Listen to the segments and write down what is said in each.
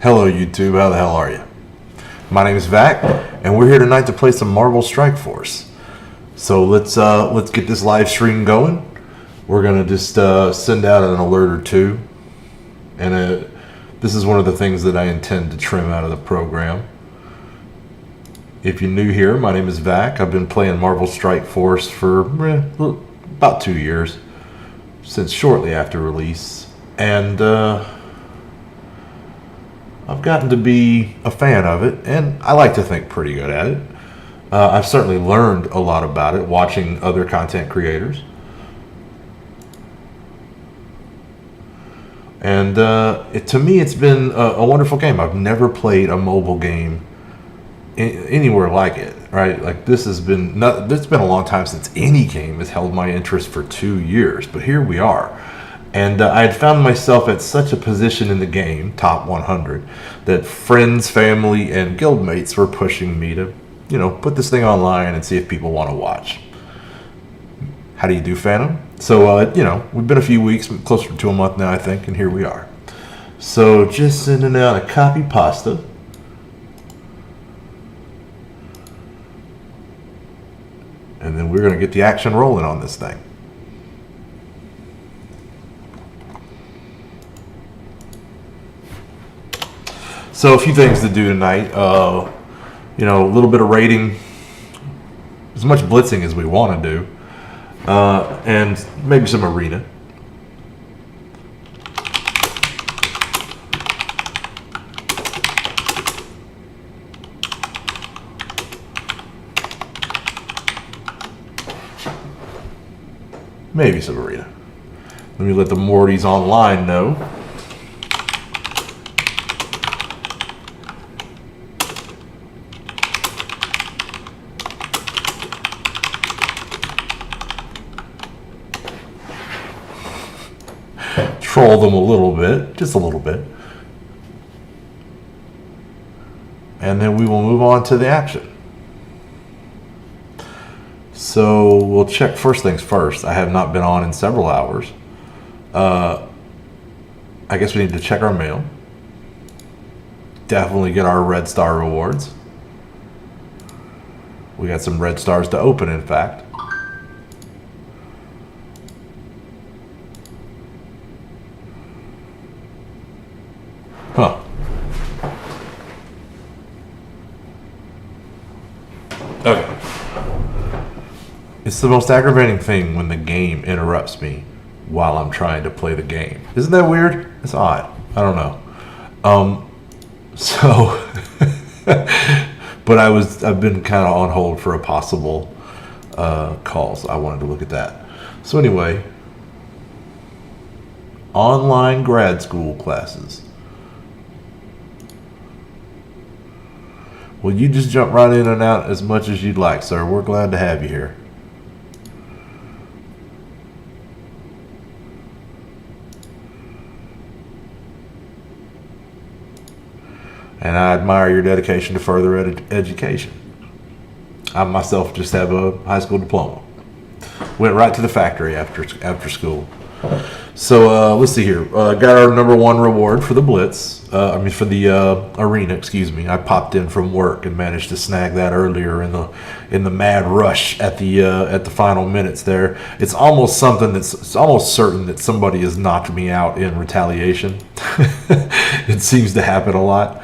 Hello YouTube, how the hell are you? My name is Vac, and we're here tonight to play some Marvel Strike Force. So let's get this live stream going. We're gonna just send out an alert or two, and this is one of the things that I intend to trim out of the program. If you're new here, my name is Vac. I've been playing Marvel Strike Force for about 2 years, since shortly after release, and I've gotten to be a fan of it, and I like to think pretty good at it. I've certainly learned a lot about it watching other content creators. And to me, it's been a wonderful game. I've never played a mobile game anywhere like it, right? Like this has been, it's been a long time since any game has held my interest for 2 years, but here we are. And I had found myself at such a position in the game, top 100, that friends, family, and guildmates were pushing me to, put this thing online and see if people want to watch. How do you do, Phantom? So, we've been a few weeks, closer to a month now, I think, and here we are. So, just sending out a copy pasta. And then we're going to get the action rolling on this thing. So a few things to do tonight. A little bit of raiding, as much blitzing as we want to do, and maybe some arena. Maybe some arena. Let me let the Mortys online know. Troll them a little bit, just a little bit. And then we will move on to the action. So we'll check first things first. I have not been on in several hours. I guess we need to check our mail. Definitely get our red star rewards. We got some red stars to open, in fact. Huh. Okay. It's the most aggravating thing when the game interrupts me while I'm trying to play the game. Isn't that weird? It's odd. I don't know. But I've been kind of on hold for a possible call, so I wanted to look at that. So anyway, online grad school classes. Well, you just jump right in and out as much as you'd like, sir. We're glad to have you here. And I admire your dedication to further education. I myself just have a high school diploma. Went right to the factory after school. So let's see here. Got our #1 reward for the blitz. For the arena. Excuse me. I popped in from work and managed to snag that earlier in the mad rush at the final minutes there. It's almost something it's almost certain that somebody has knocked me out in retaliation. It seems to happen a lot.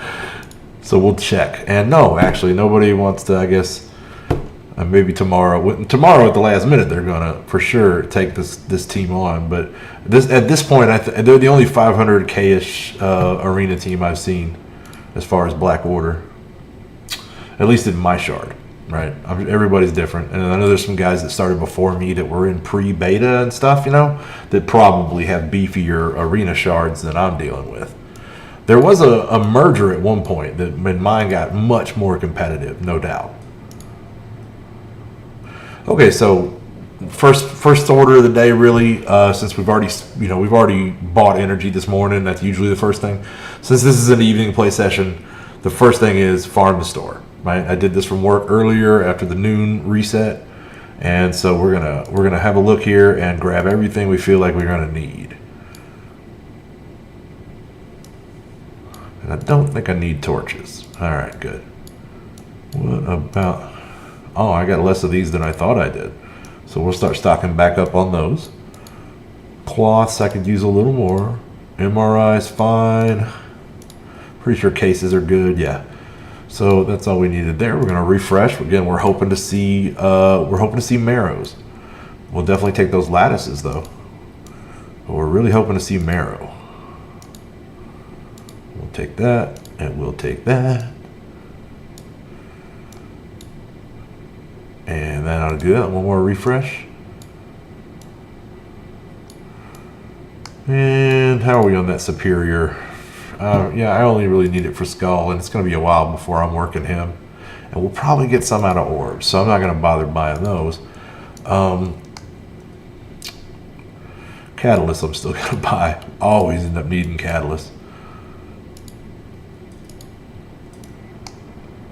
So we'll check. And no, actually, nobody wants to. I guess. Maybe tomorrow. Tomorrow at the last minute, they're gonna for sure take this team on. But at this point, they're the only 500K-ish arena team I've seen as far as Black Order. At least in my shard, right? Everybody's different, and I know there's some guys that started before me that were in pre-beta and stuff, that probably have beefier arena shards than I'm dealing with. There was a merger at one point that when mine got much more competitive, no doubt. Okay, so first order of the day, really, since we've already bought energy this morning. That's usually the first thing. Since this is an evening play session, the first thing is farm the store. Right, I did this from work earlier after the noon reset, and so we're gonna have a look here and grab everything we feel like we're gonna need. And I don't think I need torches. Alright, good. What about... Oh, I got less of these than I thought I did. So we'll start stocking back up on those. Cloths, I could use a little more. MRI's fine. Pretty sure cases are good, yeah. So that's all we needed there. We're gonna refresh. Again, we're hoping to see marrows. We'll definitely take those lattices though. But we're really hoping to see marrow. We'll take that, and we'll take that. And that ought to do that. One more refresh. And how are we on that superior? Yeah, I only really need it for skull, and it's going to be a while before I'm working him. And we'll probably get some out of orbs, so I'm not going to bother buying those. Catalyst I'm still going to buy. Always end up needing catalyst.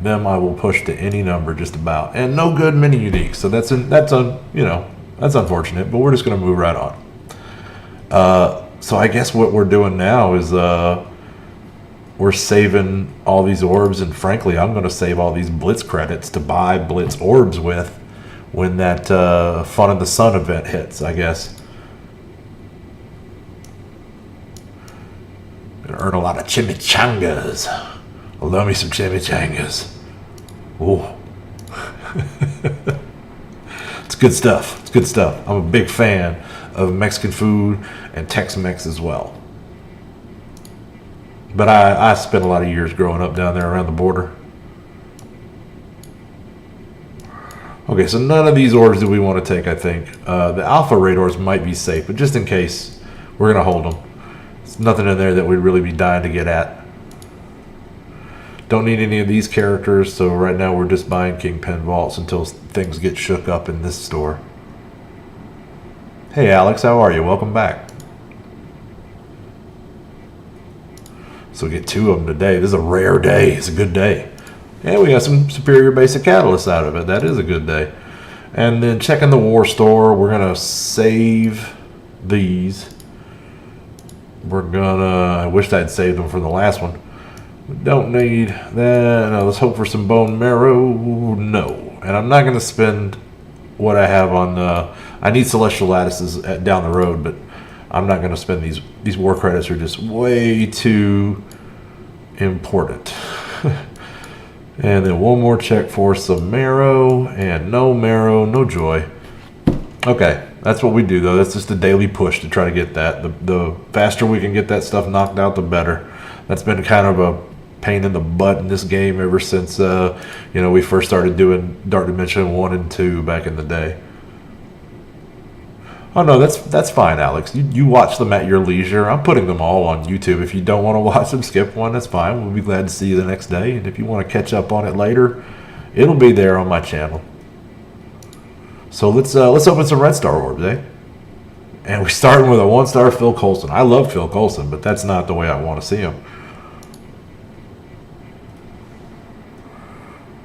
Them I will push to any number just about. And no good mini uniques, so that's unfortunate, but we're just going to move right on. So I guess what we're doing now is we're saving all these orbs, and frankly, I'm going to save all these Blitz credits to buy Blitz orbs with when that Fun in the Sun event hits, I guess. Gonna earn a lot of chimichangas. I love me some chimichangas. Ooh. It's good stuff. It's good stuff. I'm a big fan of Mexican food and Tex-Mex as well. But I spent a lot of years growing up down there around the border. Okay, so none of these orbs do we want to take, I think. The Alpha Radars might be safe, but just in case, we're going to hold them. There's nothing in there that we'd really be dying to get at. Don't need any of these characters, so right now we're just buying Kingpin Vaults until things get shook up in this store. Hey Alex, how are you? Welcome back. So we get 2 of them today. This is a rare day. It's a good day. And we got some superior basic catalysts out of it. That is a good day. And then checking the war store, we're going to save these. We're going to... I wished I'd saved them from the last one. We don't need that. No, let's hope for some bone marrow. No. And I'm not going to spend what I have on... I need Celestial Lattices down the road, but I'm not going to spend these. These war credits are just way too important. And then one more check for some marrow, and no marrow, no joy. Okay, that's what we do though. That's just a daily push to try to get that. The faster we can get that stuff knocked out, the better. That's been kind of a pain in the butt in this game ever since we first started doing Dark Dimension 1 and 2 back in the day. Oh no, that's fine, Alex. You watch them at your leisure. I'm putting them all on YouTube. If you don't want to watch them, skip one. That's fine. We'll be glad to see you the next day. And if you want to catch up on it later, it'll be there on my channel. So let's open some Red Star orbs, eh? And we're starting with a 1-star Phil Coulson. I love Phil Coulson, but that's not the way I want to see him.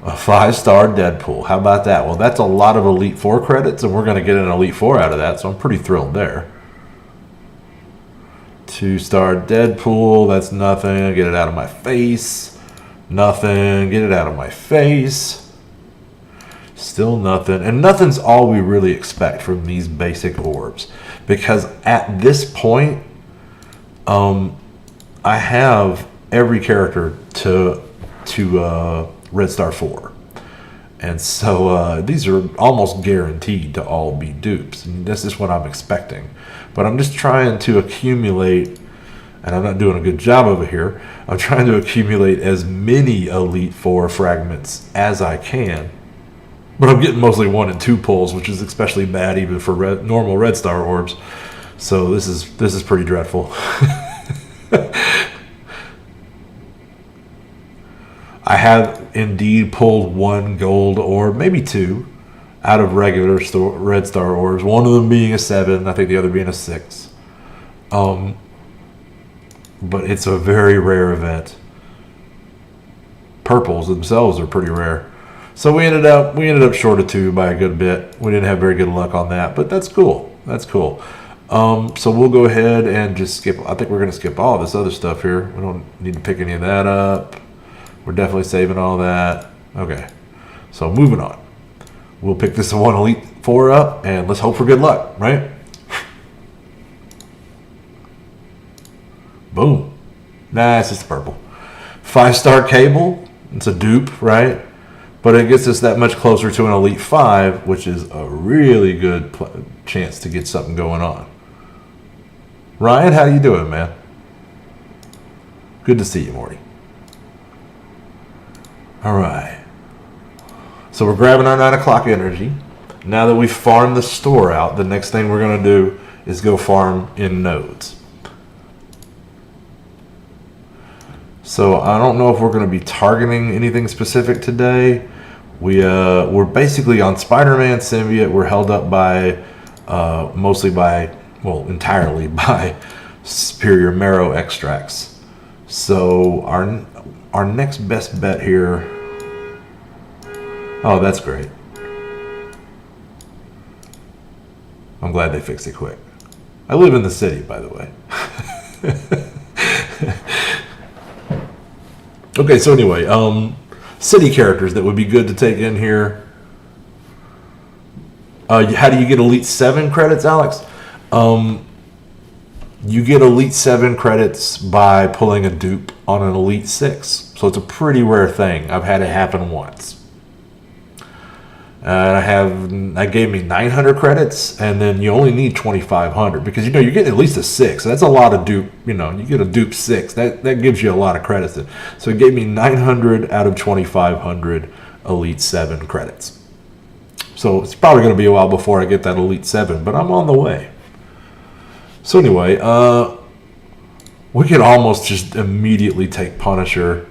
A 5-star Deadpool. How about that? Well, that's a lot of Elite 4 credits, and we're going to get an Elite 4 out of that, so I'm pretty thrilled there. 2-star Deadpool. That's nothing. Get it out of my face. Nothing. Get it out of my face. Still nothing. And nothing's all we really expect from these basic orbs. Because at this point, I have every character to Red Star 4. And so these are almost guaranteed to all be dupes. And this is what I'm expecting. But I'm just trying to accumulate, and I'm not doing a good job of it here, I'm trying to accumulate as many Elite 4 fragments as I can. But I'm getting mostly 1 and 2 pulls, which is especially bad even for normal Red Star orbs. So this is pretty dreadful. I have indeed pulled 1 gold orb, maybe 2, out of regular Red Star orbs. One of them being a 7, I think the other being a 6. But it's a very rare event. Purples themselves are pretty rare. So we ended up short of 2 by a good bit. We didn't have very good luck on that, but that's cool. That's cool. So we'll go ahead and just skip. I think we're going to skip all this other stuff here. We don't need to pick any of that up. We're definitely saving all that. Okay. So moving on. We'll pick this one Elite 4 up, and let's hope for good luck, right? Boom. Nah, it's just purple. 5-star cable. It's a dupe, right? But it gets us that much closer to an Elite 5, which is a really good chance to get something going on. Ryan, how you doing, man? Good to see you, Morty. All right. So we're grabbing our 9 o'clock energy. Now that we've farmed the store out, the next thing we're going to do is go farm in nodes. So I don't know if we're going to be targeting anything specific today. We're basically on Spider-Man Symbiote. We're held up by mostly by, well, entirely by superior marrow extracts. So our next best bet here. Oh, that's great. I'm glad they fixed it quick. I live in the city, by the way. Okay, so anyway, city characters that would be good to take in here. How do you get Elite 7 credits, Alex? You get Elite 7 credits by pulling a dupe on an Elite 6. So it's a pretty rare thing. I've had it happen once. That gave me 900 credits, and then you only need 2,500 because you're getting at least a 6. So that's a lot of dupe. You get a dupe 6. That gives you a lot of credits. So it gave me 900 out of 2,500 Elite 7 credits. So it's probably going to be a while before I get that Elite 7, but I'm on the way. So anyway, we could almost just immediately take Punisher.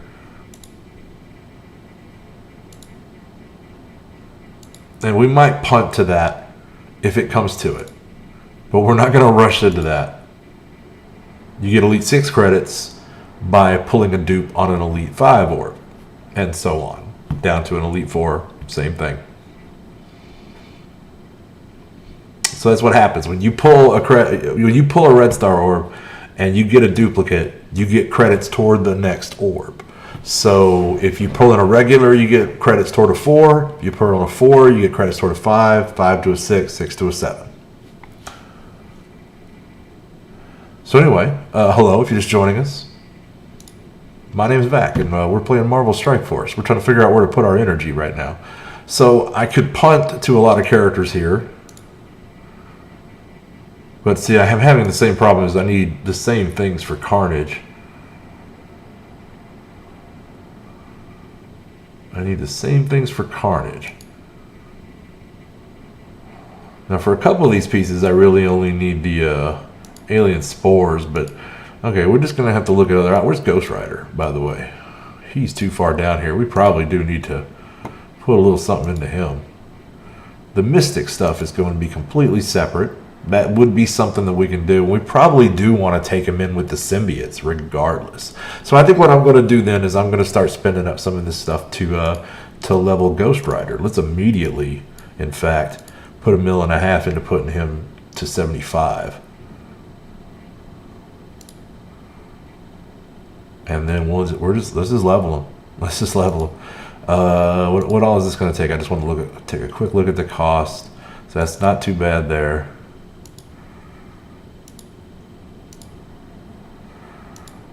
And we might punt to that if it comes to it. But we're not going to rush into that. You get Elite 6 credits by pulling a dupe on an Elite 5 orb. And so on. Down to an Elite 4, same thing. So that's what happens. When you pull a Red Star orb and you get a duplicate, you get credits toward the next orb. So if you pull in a regular, you get credits toward a 4. If you pull in a 4, you get credits toward a 5, 5 to a 6, 6 to a 7. So anyway, hello if you're just joining us. My name is Vac, and we're playing Marvel Strike Force. We're trying to figure out where to put our energy right now. So I could punt to a lot of characters here. But see, I'm having the same problem as I need the same things for Carnage. I need the same things for Carnage. Now for a couple of these pieces, I really only need the alien spores, but okay, we're just going to have to look at other... Where's Ghost Rider, by the way? He's too far down here. We probably do need to put a little something into him. The Mystic stuff is going to be completely separate. That would be something that we can do. We probably do want to take him in with the symbiotes regardless. So I think what I'm going to do then is I'm going to start spending up some of this stuff to level Ghost Rider. Let's immediately, in fact, put $1.5 million into putting him to 75. And then let's just level him. Let's just level him. What all is this going to take? I just want to take a quick look at the cost. So that's not too bad there.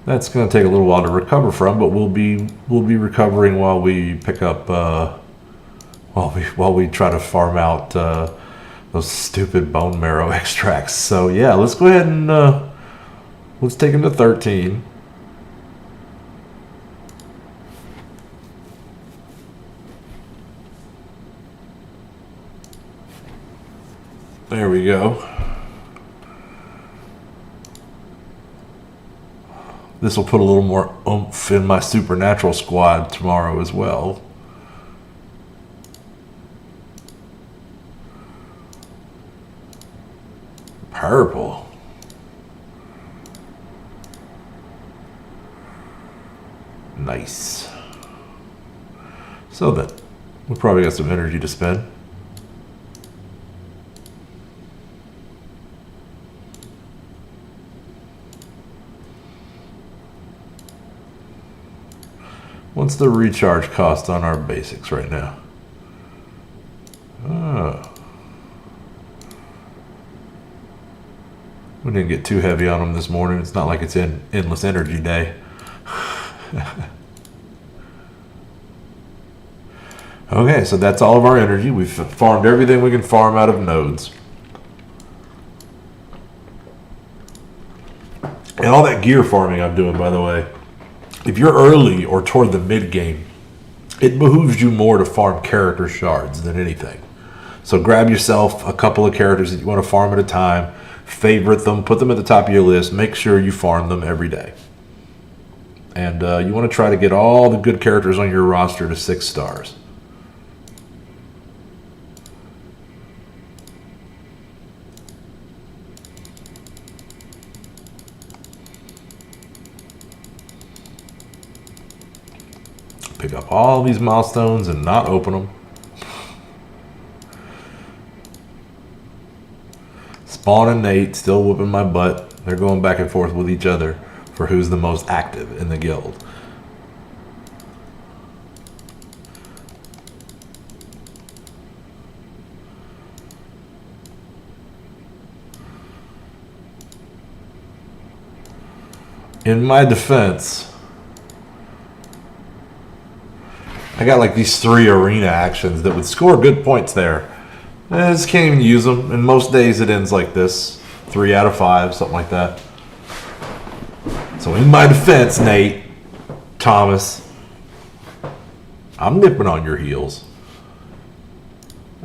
That's going to take a little while to recover from, but we'll be recovering while we pick up while we try to farm out those stupid bone marrow extracts. So yeah, let's go ahead and let's take him to 13. There we go. This will put a little more oomph in my supernatural squad tomorrow as well. Purple. Nice. So then, we probably got some energy to spend. What's the recharge cost on our basics right now? We didn't get too heavy on them this morning. It's not like it's in endless energy day. Okay, so that's all of our energy. We've farmed everything we can farm out of nodes. And all that gear farming I'm doing, by the way, if you're early or toward the mid game, it behooves you more to farm character shards than anything. So grab yourself a couple of characters that you want to farm at a time, favorite them, put them at the top of your list, make sure you farm them every day. And you want to try to get all the good characters on your roster to 6 stars. Pick up all these milestones and not open them. Spawn and Nate still whooping my butt. They're going back and forth with each other for who's the most active in the guild. In my defense, I got like these 3 arena actions that would score good points there. I just can't even use them. And most days it ends like this. 3 out of 5, something like that. So in my defense, Nate, Thomas, I'm nipping on your heels.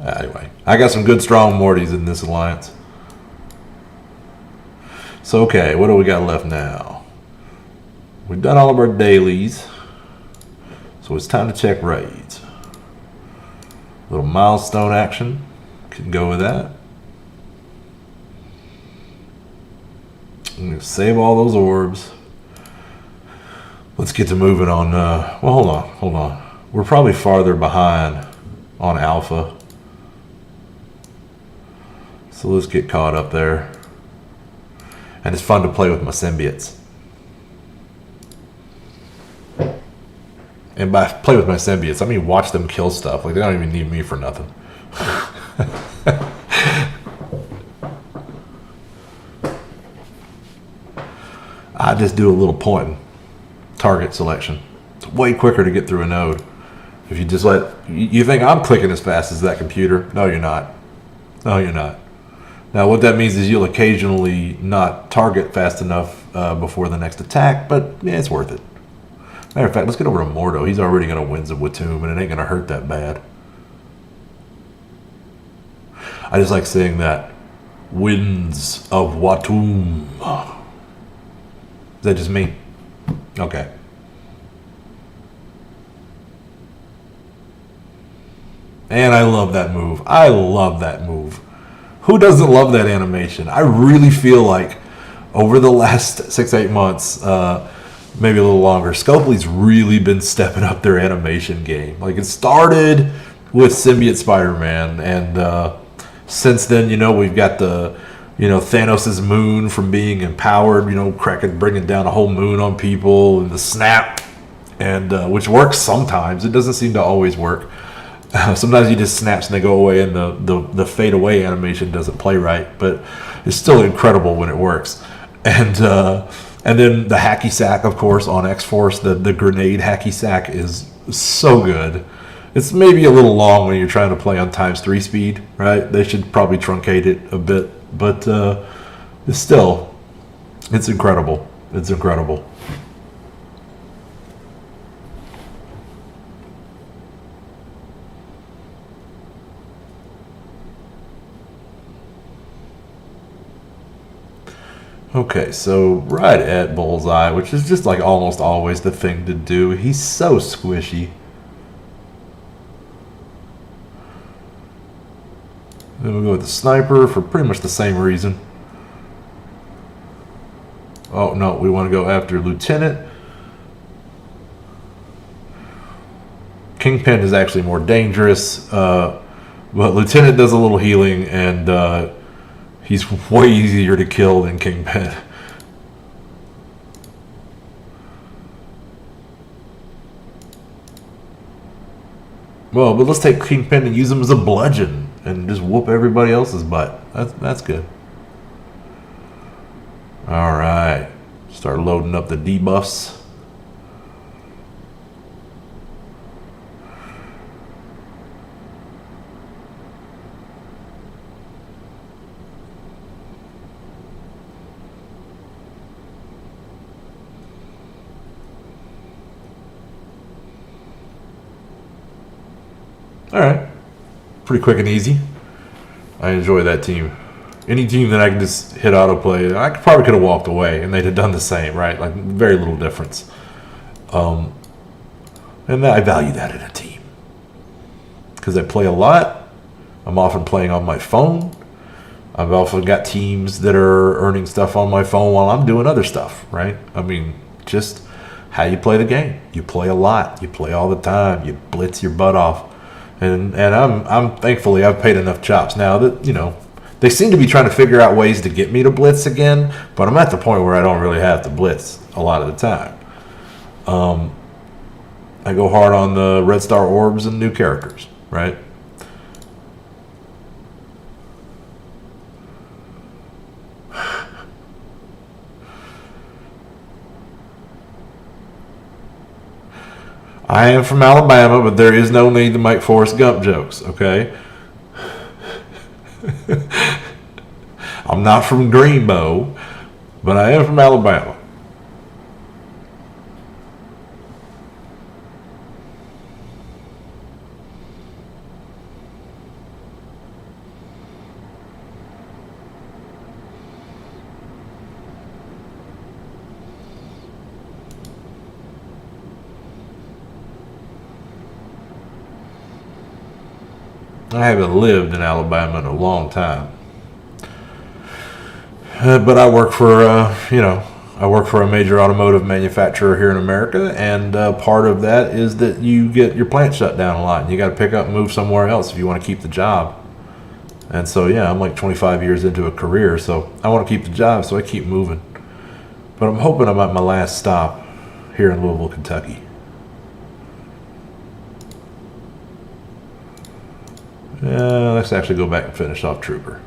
Anyway, I got some good strong Mortys in this alliance. So okay, what do we got left now? We've done all of our dailies. So it's time to check raids. Little milestone action. Can go with that. I'm going to save all those orbs. Let's get to moving on. Well, hold on. We're probably farther behind on alpha. So let's get caught up there. And it's fun to play with my symbiotes. And by play with my symbiotes, I mean watch them kill stuff. Like, they don't even need me for nothing. I just do a little pointing. Target selection. It's way quicker to get through a node. If you just let... You think I'm clicking as fast as that computer? No, you're not. No, you're not. Now, what that means is you'll occasionally not target fast enough before the next attack, but yeah, it's worth it. Matter of fact, let's get over to Mordo. He's already going to Winds of Watum, and it ain't going to hurt that bad. I just like saying that. Winds of Watum. Is that just me? Okay. And I love that move. I love that move. Who doesn't love that animation? I really feel like over the last 6-8 months... maybe a little longer, Scopely's really been stepping up their animation game. Like, it started with Symbiote Spider-Man, and since then, you know, we've got the, you know, Thanos' moon from being empowered, you know, bringing down a whole moon on people, and the snap, and which works sometimes. It doesn't seem to always work. Sometimes he just snaps and they go away, and the fade away animation doesn't play right, but it's still incredible when it works. And then the hacky sack, of course, on X-Force, the grenade hacky sack is so good. It's maybe a little long when you're trying to play on ×3 speed, right? They should probably truncate it a bit, but it's incredible. It's incredible. Okay, so right at Bullseye, which is just like almost always the thing to do. He's so squishy. Then we'll go with the sniper for pretty much the same reason. Oh, no, we want to go after Lieutenant. Kingpin is actually more dangerous, but Lieutenant does a little healing, and he's way easier to kill than Kingpin. Well, but let's take Kingpin and use him as a bludgeon and just whoop everybody else's butt. That's good. All right. Start loading up the debuffs. All right. Pretty quick and easy. I enjoy that team. Any team that I can just hit autoplay, I probably could have walked away and they'd have done the same, right? Like, very little difference. And I value that in a team. Because I play a lot. I'm often playing on my phone. I've often got teams that are earning stuff on my phone while I'm doing other stuff, right? I mean, just how you play the game. You play a lot. You play all the time. You blitz your butt off. And I'm thankfully I've paid enough chops now that, you know, they seem to be trying to figure out ways to get me to blitz again, but I'm at the point where I don't really have to blitz a lot of the time. I go hard on the red star orbs and new characters, right? I am from Alabama, but there is no need to make Forrest Gump jokes, okay? I'm not from Greenbow, but I am from Alabama. I haven't lived in Alabama in a long time. But I work for, I work for a major automotive manufacturer here in America, and part of that is that you get your plant shut down a lot. And you got to pick up and move somewhere else if you want to keep the job. And so, yeah, I'm like 25 years into a career, so I want to keep the job, so I keep moving. But I'm hoping I'm at my last stop here in Louisville, Kentucky. Let's actually go back and finish off Trooper.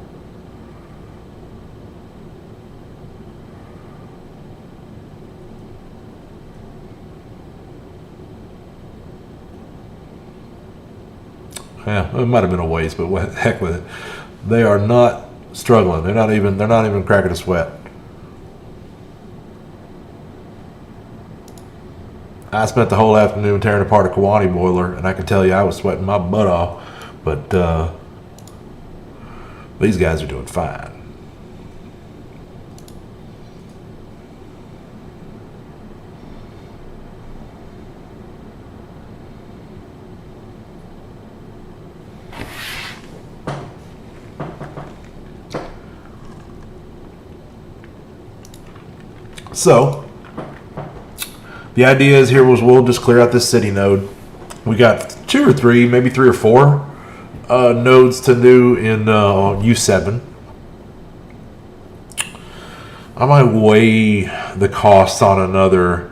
Yeah, it might have been a waste, but what the heck with it. They are not struggling. They're not even cracking a sweat. I spent the whole afternoon tearing apart a Kawani boiler, and I can tell you I was sweating my butt off. But these guys are doing fine. So, the idea is here was we'll just clear out this city node. We got 2 or 3, maybe 3 or 4 nodes to do in U7. I might weigh the costs on another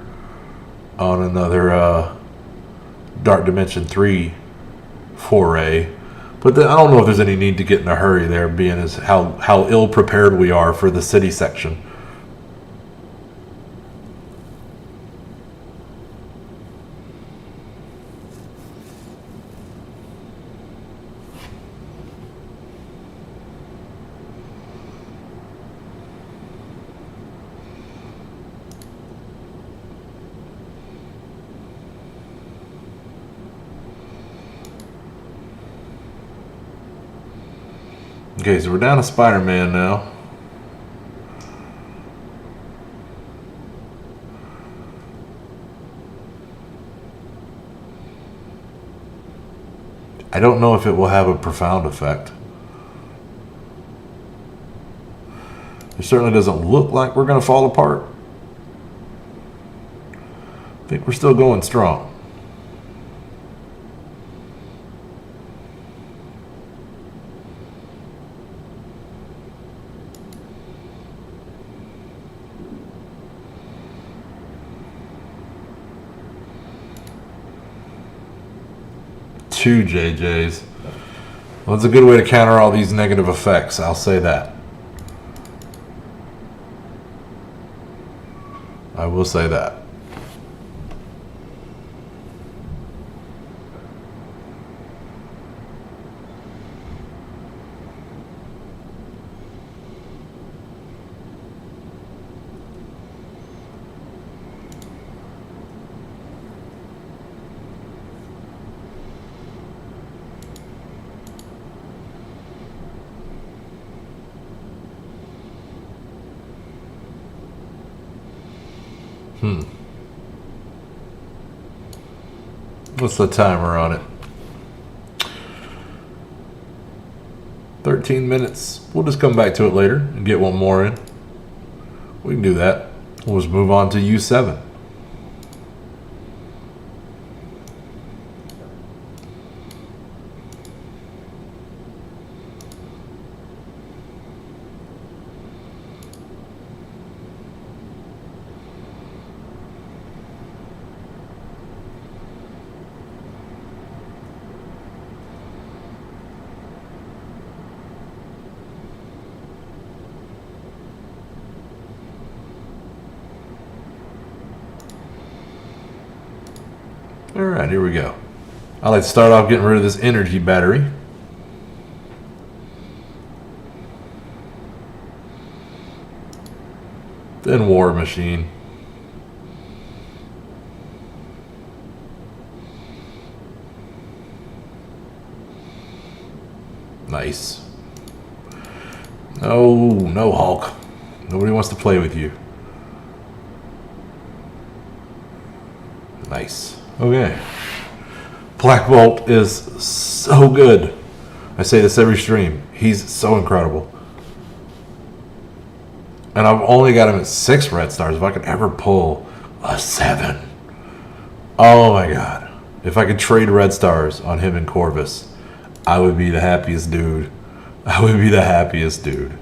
Dark Dimension 3 foray, but I don't know if there's any need to get in a hurry there, being as how ill prepared we are for the city section. Okay, so we're down to Spider-Man now. I don't know if it will have a profound effect. It certainly doesn't look like we're going to fall apart. I think we're still going strong. 2 JJs. Well, it's a good way to counter all these negative effects, I'll say that. I will say that. What's the timer on it? 13 minutes. We'll just come back to it later and get one more in. We can do that. We'll just move on to U7. Alright, here we go. I like to start off getting rid of this energy battery. Then War Machine. Nice. No Hulk. Nobody wants to play with you. Nice. Okay. Black Bolt is so good. I say this every stream. He's so incredible. And I've only got him at 6 red stars. If I could ever pull a 7. Oh my god. If I could trade red stars on him and Corvus, I would be the happiest dude. I would be the happiest dude.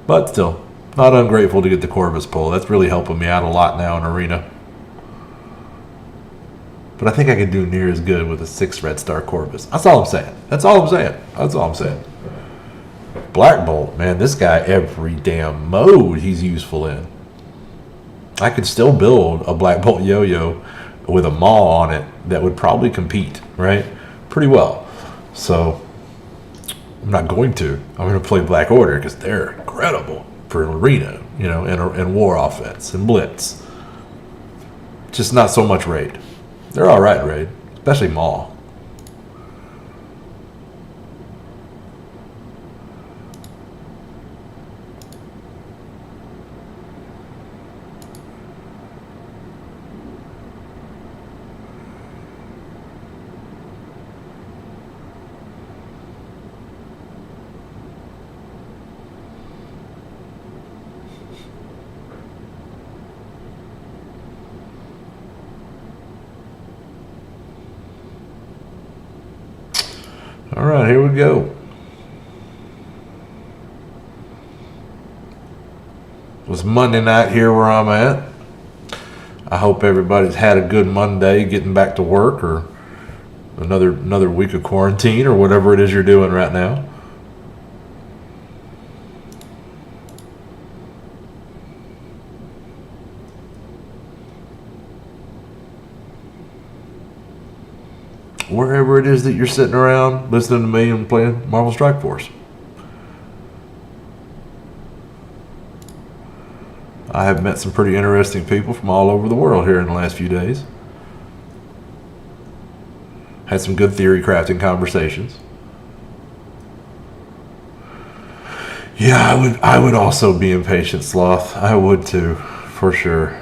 But still, not ungrateful to get the Corvus pull. That's really helping me out a lot now in Arena. But I think I could do near as good with a 6 red star Corvus. That's all I'm saying. That's all I'm saying. That's all I'm saying. Black Bolt, man, this guy, every damn mode he's useful in. I could still build a Black Bolt yo-yo with a maul on it that would probably compete, right? Pretty well. So I'm not going to. I'm going to play Black Order because they're incredible for Arena, you know, and War Offense and Blitz. Just not so much Raid. They're all right, Raid, especially Maul. All right, here we go. It's Monday night here where I'm at. I hope everybody's had a good Monday getting back to work, or another week of quarantine, or whatever it is you're doing right now. Wherever it is that you're sitting around listening to me and playing Marvel Strike Force. I have met some pretty interesting people from all over the world here in the last few days. Had some good theory crafting conversations. Yeah, I would also be impatient, Sloth. I would too, for sure.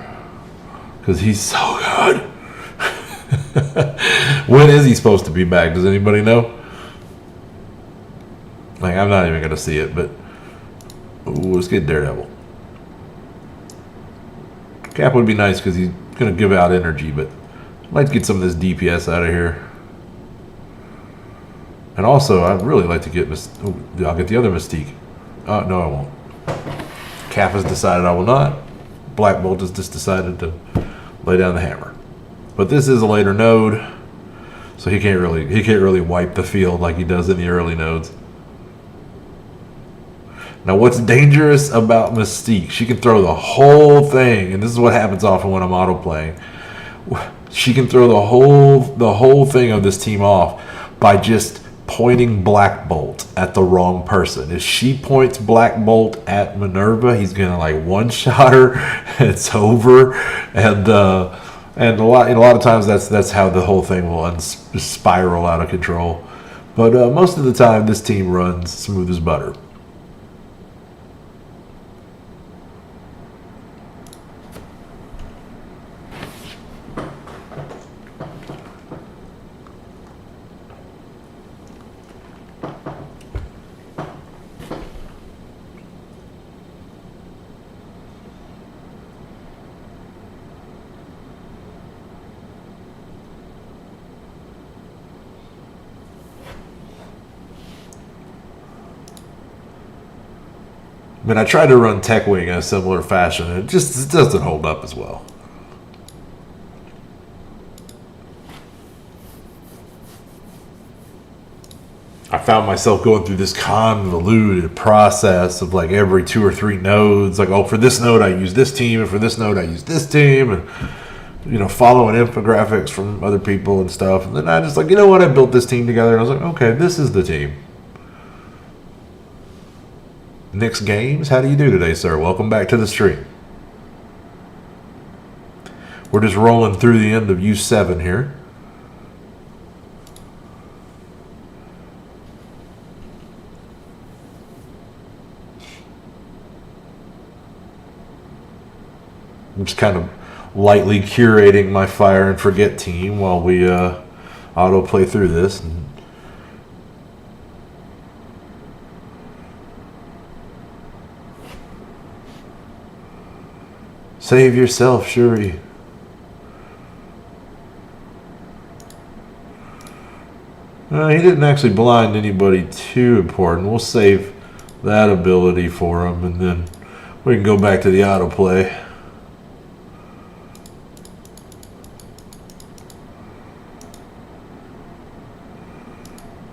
Because he's so good. When is he supposed to be back? Does anybody know? Like, I'm not even going to see it, but ooh, let's get Daredevil. Cap would be nice because he's going to give out energy, but I'd like to get some of this DPS out of here. And also, I'd really like to get I'll get the other Mystique. No, I won't. Cap has decided I will not. Black Bolt has just decided to lay down the hammer. But this is a later node, so he can't really wipe the field like he does in the early nodes. Now, what's dangerous about Mystique? She can throw the whole thing, and this is what happens often when I'm auto playing. She can throw the whole thing of this team off by just pointing Black Bolt at the wrong person. If she points Black Bolt at Minerva, he's gonna like one-shot her. It's over, and a lot of times that's how the whole thing will spiral out of control. But most of the time, this team runs smooth as butter. I mean, I tried to run Tech Wing in a similar fashion, and it doesn't hold up as well. I found myself going through this convoluted process of like every 2 or 3 nodes, like, oh, for this node I use this team, and for this node I use this team, and you know, following infographics from other people and stuff. And then I just like, you know what, I built this team together, and I was like, okay, this is the team. Nick's Games, how do you do today, sir? Welcome back to the stream. We're just rolling through the end of U7 here. I'm just kind of lightly curating my fire and forget team while we auto play through this. Save yourself, Shuri. He didn't actually blind anybody too important. We'll save that ability for him, and then we can go back to the autoplay.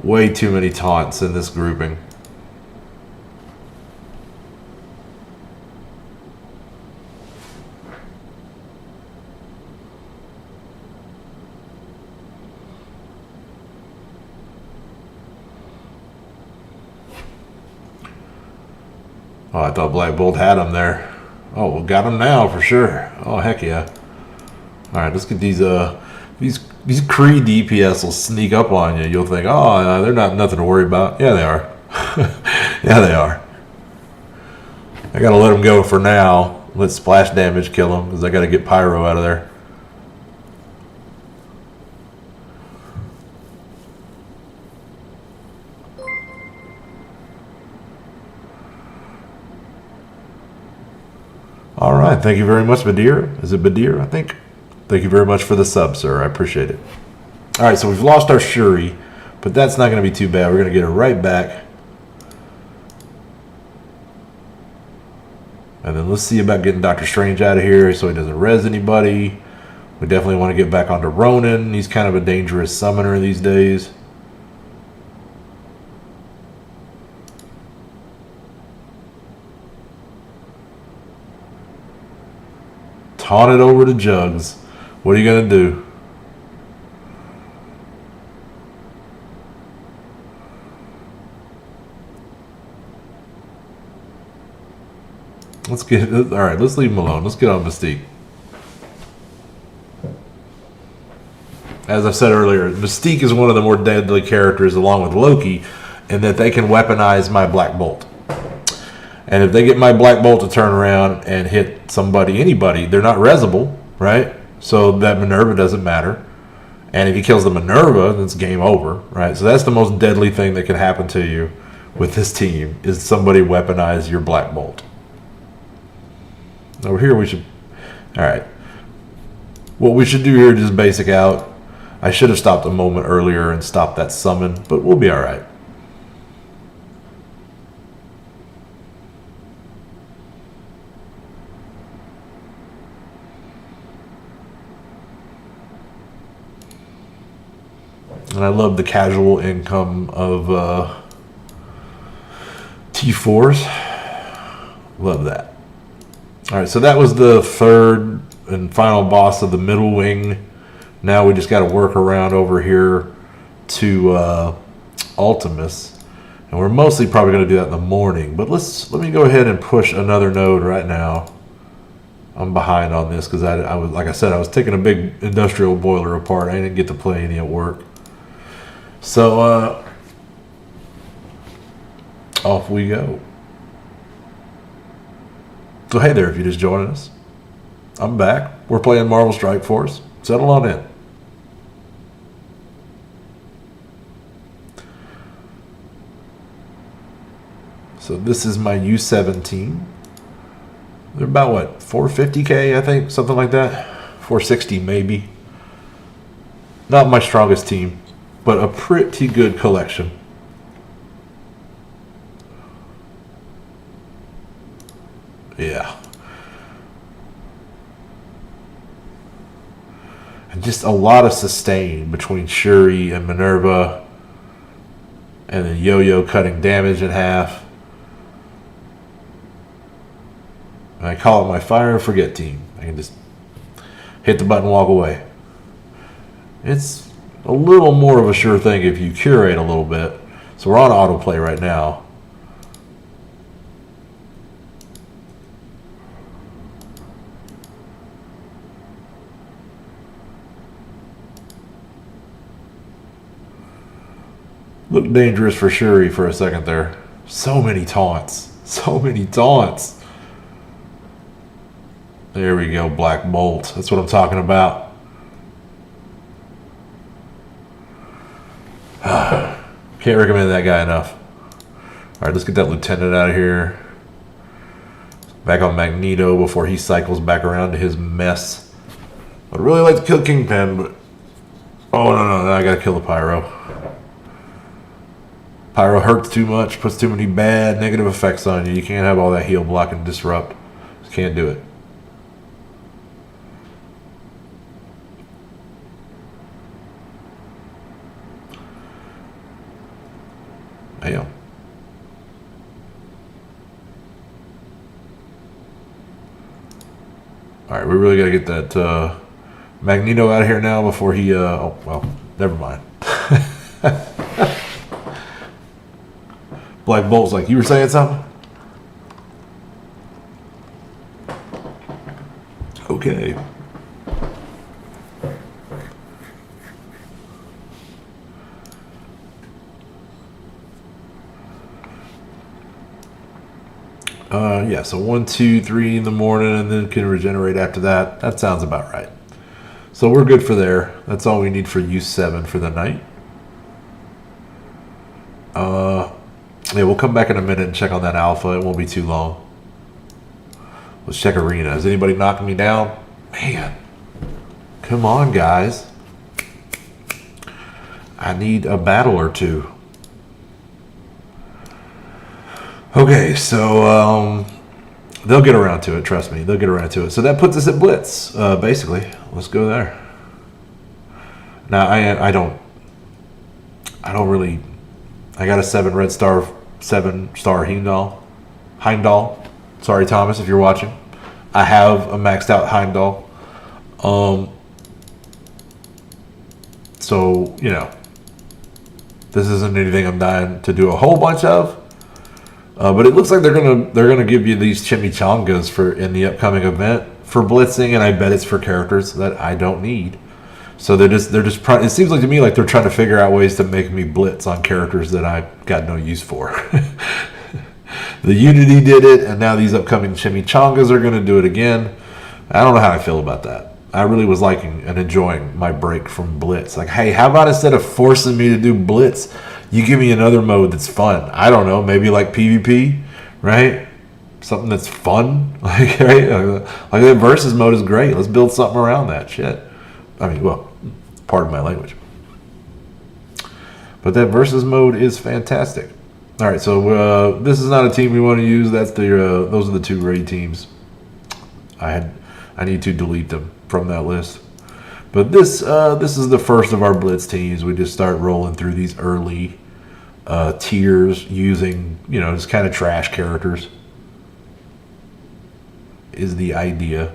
Way too many taunts in this grouping. Oh, I thought Black Bolt had him there. Oh, well, got him now for sure. Oh, heck yeah. All right, let's get these Kree DPS will sneak up on you. You'll think, oh, they're nothing to worry about. Yeah, they are. Yeah, they are. I got to let them go for now. Let splash damage kill them because I got to get Pyro out of there. All right, thank you very much, Badir. Is it Badir, I think? Thank you very much for the sub, sir. I appreciate it. All right, so we've lost our Shuri, but that's not going to be too bad. We're going to get her right back. And then let's see about getting Dr. Strange out of here so he doesn't res anybody. We definitely want to get back onto Ronan. He's kind of a dangerous summoner these days. Taunt it over to Jugs. What are you going to do? Let's get, all right, let's leave him alone. Let's get on Mystique. As I said earlier, Mystique is one of the more deadly characters along with Loki in that they can weaponize my Black Bolt. And if they get my Black Bolt to turn around and hit somebody, anybody, they're not resable, right? So that Minerva doesn't matter. And if he kills the Minerva, then it's game over, right? So that's the most deadly thing that can happen to you with this team is somebody weaponize your Black Bolt. Over here we should, all right. What we should do here is just basic out. I should have stopped a moment earlier and stopped that summon, but we'll be all right. And I love the casual income of T4s. Love that. All right, so that was the third and final boss of the middle wing. Now we just got to work around over here to Ultimus. And we're mostly probably going to do that in the morning. But let me go ahead and push another node right now. I'm behind on this because I was, like I said, I was taking a big industrial boiler apart. I didn't get to play any at work. So off we go. So hey there, if you just joined us, I'm back. We're playing Marvel Strike Force. Settle on in. So this is my U7 team. They're about what, 450K, I think, something like that. 460 maybe. Not my strongest team, but a pretty good collection. Yeah. And just a lot of sustain between Shuri and Minerva, and then Yo-Yo cutting damage in half. And I call it my fire and forget team. I can just hit the button and walk away. It's a little more of a sure thing if you curate a little bit. So we're on autoplay right now. Looked dangerous for Shuri for a second there. So many taunts. So many taunts. There we go, Black Bolt. That's what I'm talking about. Can't recommend that guy enough. Alright, let's get that lieutenant out of here. Back on Magneto before he cycles back around to his mess. I'd really like to kill Kingpin, but... Oh, no, I gotta kill the Pyro. Pyro hurts too much, puts too many bad negative effects on you. You can't have all that heal, block, and disrupt. Just can't do it. Damn. Alright, we really gotta get that Magneto out of here now before he, oh, well, never mind. Black Bolt's like, you were saying something? Okay. Yeah, so 1, 2, 3 in the morning and then can regenerate after that. That sounds about right. So we're good for there. That's all we need for U7 for the night. Yeah, we'll come back in a minute and check on that alpha. It won't be too long. Let's check arena. Is anybody knocking me down? Man, come on, guys. I need a battle or two. Okay, so they'll get around to it. Trust me, they'll get around to it. So that puts us at Blitz, basically. Let's go there. Now I don't really. I got a 7-star Heimdall. Sorry, Thomas, if you're watching. I have a maxed out Heimdall. So you know, this isn't anything I'm dying to do a whole bunch of. But it looks like they're gonna give you these chimichangas in the upcoming event for blitzing, and I bet it's for characters that I don't need. So they're just it seems like to me like they're trying to figure out ways to make me blitz on characters that I've got no use for. The Unity did it, and now these upcoming chimichangas are gonna do it again. I don't know how I feel about that. I really was liking and enjoying my break from blitz. Like, hey, how about instead of forcing me to do blitz, you give me another mode that's fun. I don't know, maybe like PvP, right? Something that's fun, like right? Like that versus mode is great. Let's build something around that shit. I mean, well, pardon my language, but that versus mode is fantastic. All right, so this is not a team we want to use. That's the those are the 2 raid teams. I need to delete them from that list. But this is the first of our blitz teams. We just start rolling through these early tiers using, you know, just kind of trash characters is the idea,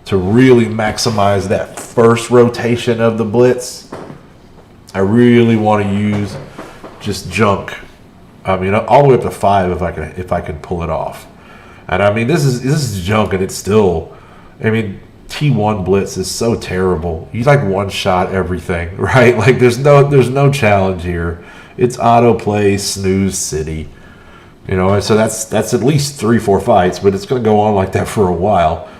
to really maximize that first rotation of the blitz. I really want to use just junk. I mean, all the way up to 5 if I could pull it off. And I mean, this is junk, and it's still. I mean, T1 blitz is so terrible. You like one shot everything, right? Like there's no challenge here. It's autoplay snooze city, you know. So that's at least 3-4 fights, but it's going to go on like that for a while.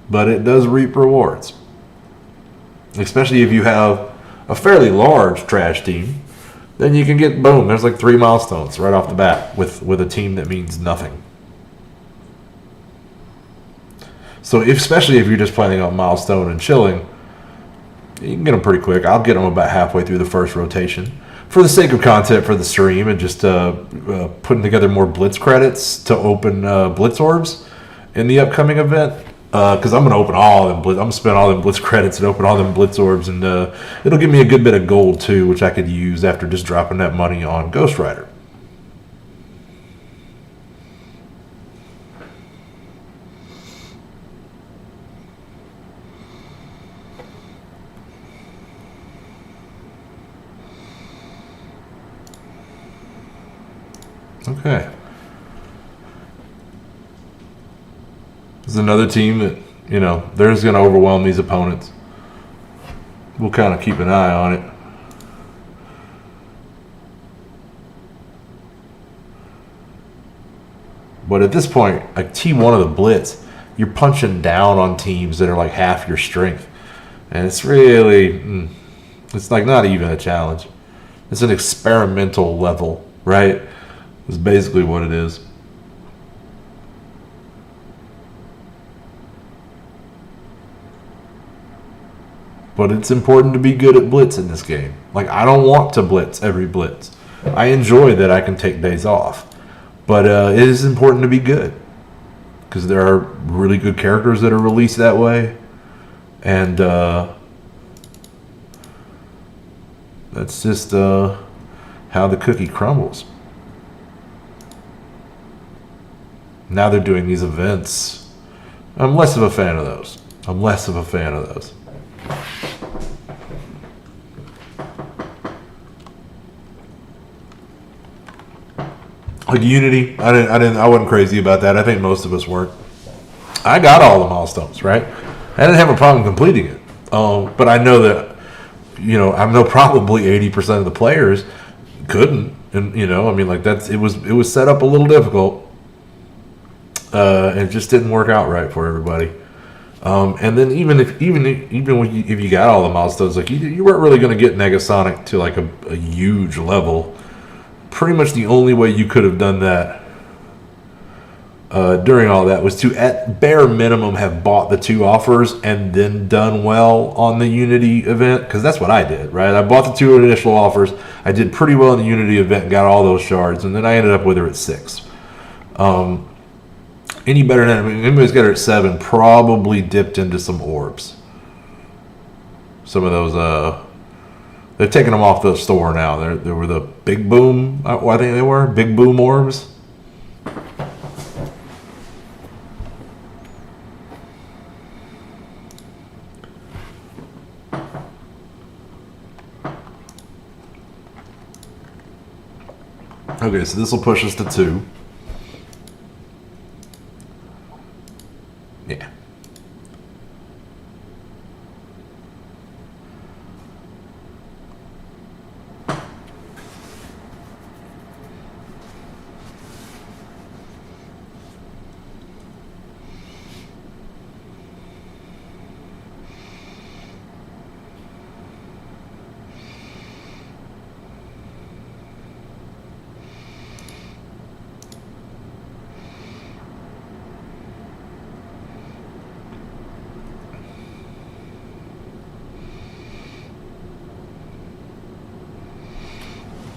But it does reap rewards, especially if you have a fairly large trash team. Then you can get, boom, there's like 3 milestones right off the bat with a team that means nothing. So especially if you're just planning on milestone and chilling, you can get them pretty quick. I'll get them about halfway through the first rotation for the sake of content for the stream, and just putting together more blitz credits to open blitz orbs in the upcoming event. Because I'm going to open all of them. I'm going to spend all them blitz credits and open all them blitz orbs, and it'll give me a good bit of gold too, which I could use after just dropping that money on Ghost Rider. Okay. This is another team that, you know, they're just going to overwhelm these opponents. We'll kind of keep an eye on it. But at this point, like T1 of the blitz, you're punching down on teams that are like half your strength. And it's really, it's like not even a challenge. It's an experimental level, right? It's basically what it is. But it's important to be good at blitz in this game. Like, I don't want to blitz every blitz. I enjoy that I can take days off. But it is important to be good, because there are really good characters that are released that way. And that's just how the cookie crumbles. Now they're doing these events. I'm less of a fan of those. Like Unity, I wasn't crazy about that. I think most of us weren't. I got all the milestones, right? I didn't have a problem completing it. But I know that, you know, I know probably 80% of the players couldn't, and you know, I mean, like it was set up a little difficult. And it just didn't work out right for everybody. And then even if you got all the milestones, like you weren't really going to get Negasonic to like a huge level. Pretty much the only way you could have done that during all that was to, at bare minimum, have bought the 2 offers and then done well on the Unity event, because that's what I did, right? I bought the 2 initial offers. I did pretty well in the Unity event and got all those shards, and then I ended up with her at 6. Any better than that, I mean, anybody's got her at 7 probably dipped into some orbs. Some of those, they're taking them off the store now. There were the Big Boom, I think they were, Big Boom orbs. Okay, so this will push us to 2. Yeah.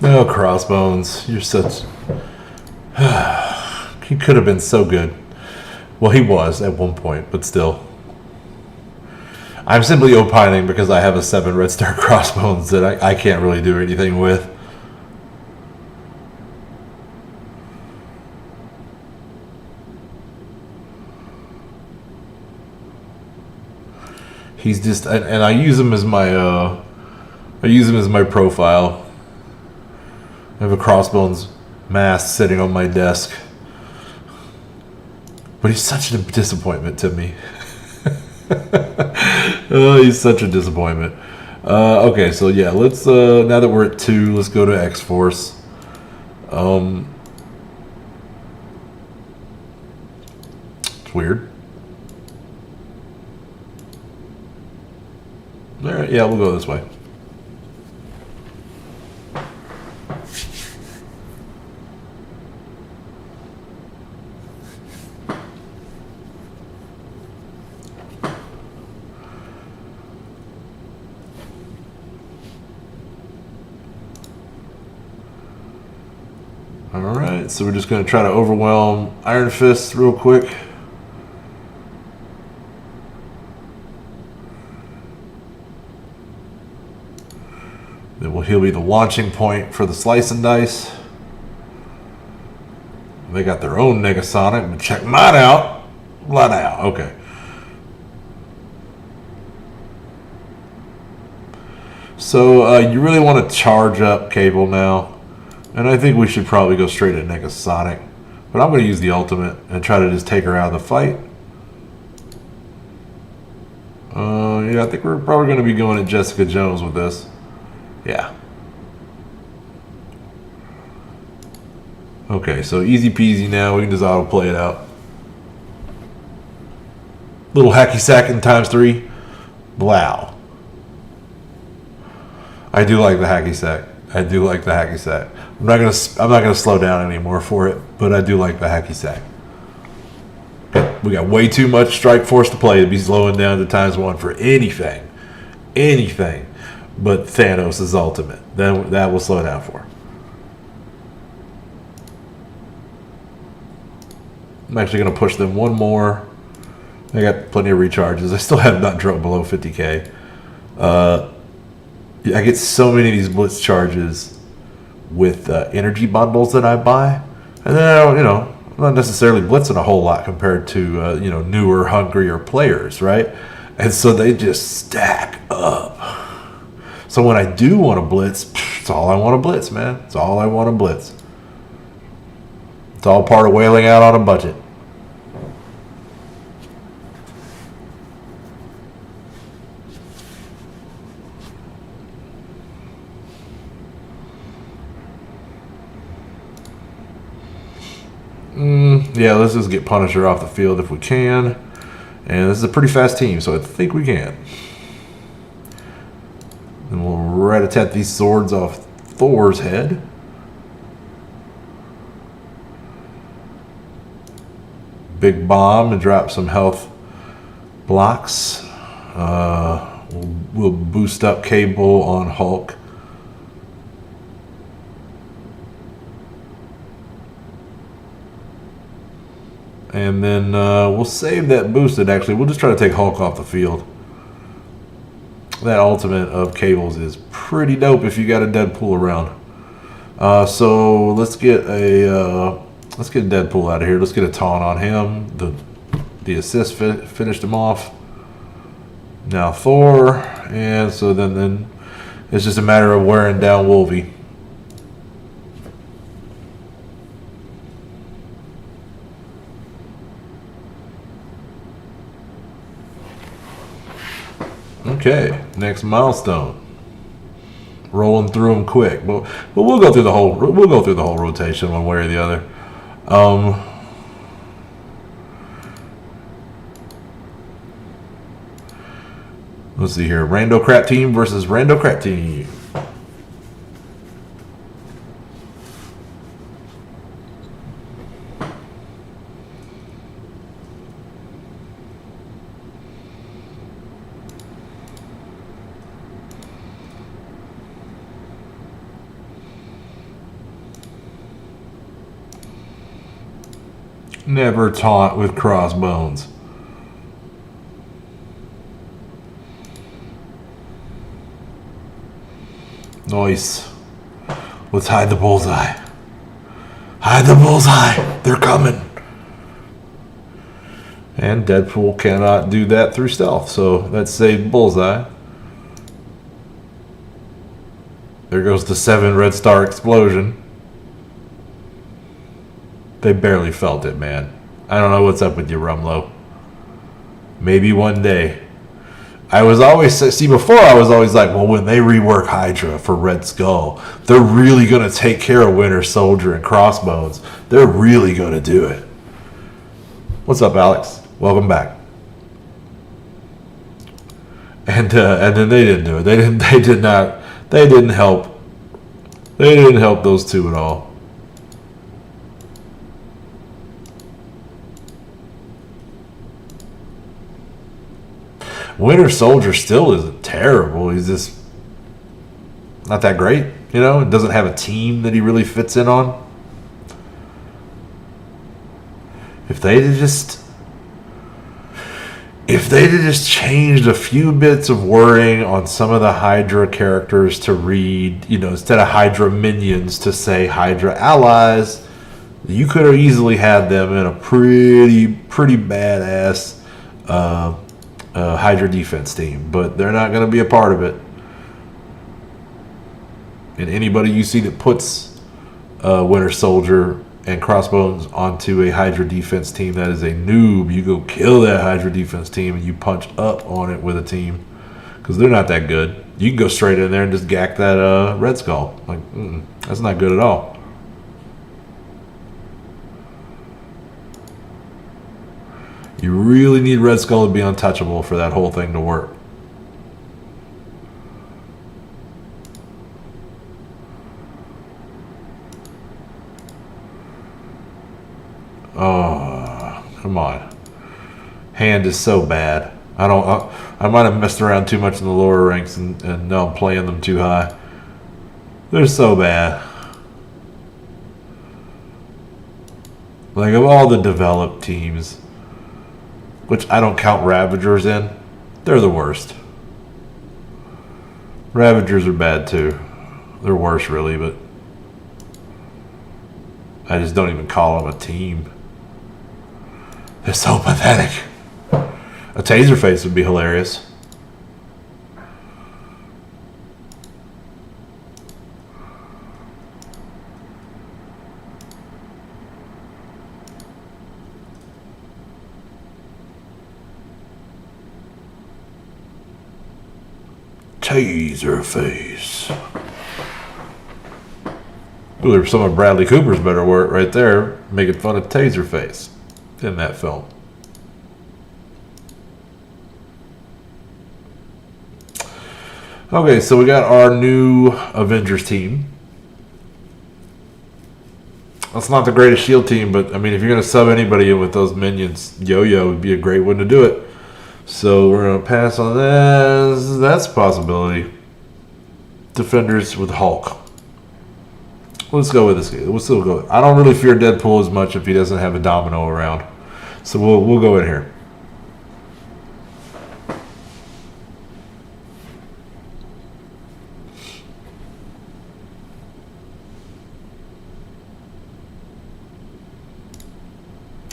Oh, Crossbones, you're such He could have been so good. Well, he was at one point, but still. I'm simply opining because I have a 7 Red Star Crossbones that I can't really do anything with. He's just, and I use him as my, profile. I have a Crossbones mask sitting on my desk. But he's such a disappointment to me. Oh, he's such a disappointment. Okay, so yeah, let's now that we're at 2, let's go to X-Force. It's weird. All right, yeah, we'll go this way. Alright, so we're just going to try to overwhelm Iron Fist real quick. Then he'll be the launching point for the Slice and Dice. They got their own Negasonic, but check mine out. Blood out, okay. So you really want to charge up Cable now. And I think we should probably go straight at Negasonic. But I'm going to use the ultimate and try to just take her out of the fight. Yeah, I think we're probably going to be going at Jessica Jones with this. Yeah. Okay, so easy peasy now. We can just auto play it out. Little hacky sack in ×3. Wow. I do like the hacky sack. I do like the hacky sack. I'm not gonna slow down anymore for it, but I do like the hacky sack. Okay, we got way too much Strike Force to play to be slowing down to ×1 for anything, but Thanos' ultimate. Then that will slow down for. I'm actually gonna push them one more. I got plenty of recharges. I still have not dropped below 50k. I get so many of these blitz charges with energy bundles that I buy, and then I'm not necessarily blitzing a whole lot compared to newer, hungrier players, right? And so they just stack up. So when I do want to blitz, it's all I want to blitz, man. It's all I want to blitz. It's all part of wailing out on a budget. Yeah, let's just get Punisher off the field if we can. And this is a pretty fast team, so I think we can. And we'll rat-a-tat these swords off Thor's head. Big bomb and drop some health blocks. We'll boost up Cable on Hulk. And then we'll save that boosted, actually. We'll just try to take Hulk off the field. That ultimate of Cable's is pretty dope if you got a Deadpool around. So let's get Deadpool out of here. Let's get a taunt on him. The assist finished him off. Now Thor. And so then it's just a matter of wearing down Wolvie. Okay, next milestone. Rolling through them quick, but we'll go through the whole rotation one way or the other. Let's see here. Rando Crap Team versus Rando Crap Team. Never taunt with crossbones. Nice. Let's hide the bullseye. Hide the bullseye. They're coming. And Deadpool cannot do that through stealth, so that saved bullseye. There goes the 7 red star explosion. They barely felt it, man. I don't know what's up with you, Rumlow. Maybe one day. I was always, before I was always like, well, when they rework Hydra for Red Skull, they're really going to take care of Winter Soldier and Crossbones. They're really going to do it. What's up, Alex? Welcome back. And then they didn't do it. They didn't help. They didn't help those two at all. Winter Soldier still isn't terrible. He's just not that great, you know. It doesn't have a team that he really fits in on. If they'd have just changed a few bits of wording on some of the Hydra characters to read, you know, instead of Hydra minions to say Hydra allies, you could have easily had them in a pretty badass Hydra defense team, but they're not going to be a part of it. And anybody you see that puts Winter Soldier and Crossbones onto a Hydra defense team that is a noob, you go kill that Hydra defense team and you punch up on it with a team, because they're not that good. You can go straight in there and just gack that Red Skull. Like, that's not good at all. You really need Red Skull to be untouchable for that whole thing to work. Oh, come on. Hand is so bad. I might have messed around too much in the lower ranks and now I'm playing them too high. They're so bad. Like, of all the developed teams, which I don't count Ravagers in, they're the worst. Ravagers are bad too. They're worse, really, but I just don't even call them a team. They're so pathetic. A Taserface would be hilarious. Taserface. Ooh, there's some of Bradley Cooper's better work right there, making fun of Taserface in that film. Okay, so we got our new Avengers team. That's not the greatest Shield team, but I mean, if you're going to sub anybody in with those minions, Yo-Yo would be a great one to do it. So we're going to pass on that. That's a possibility. Defenders with Hulk. Let's go with this guy. We'll still go. I don't really fear Deadpool as much if he doesn't have a Domino around. So we'll go in here.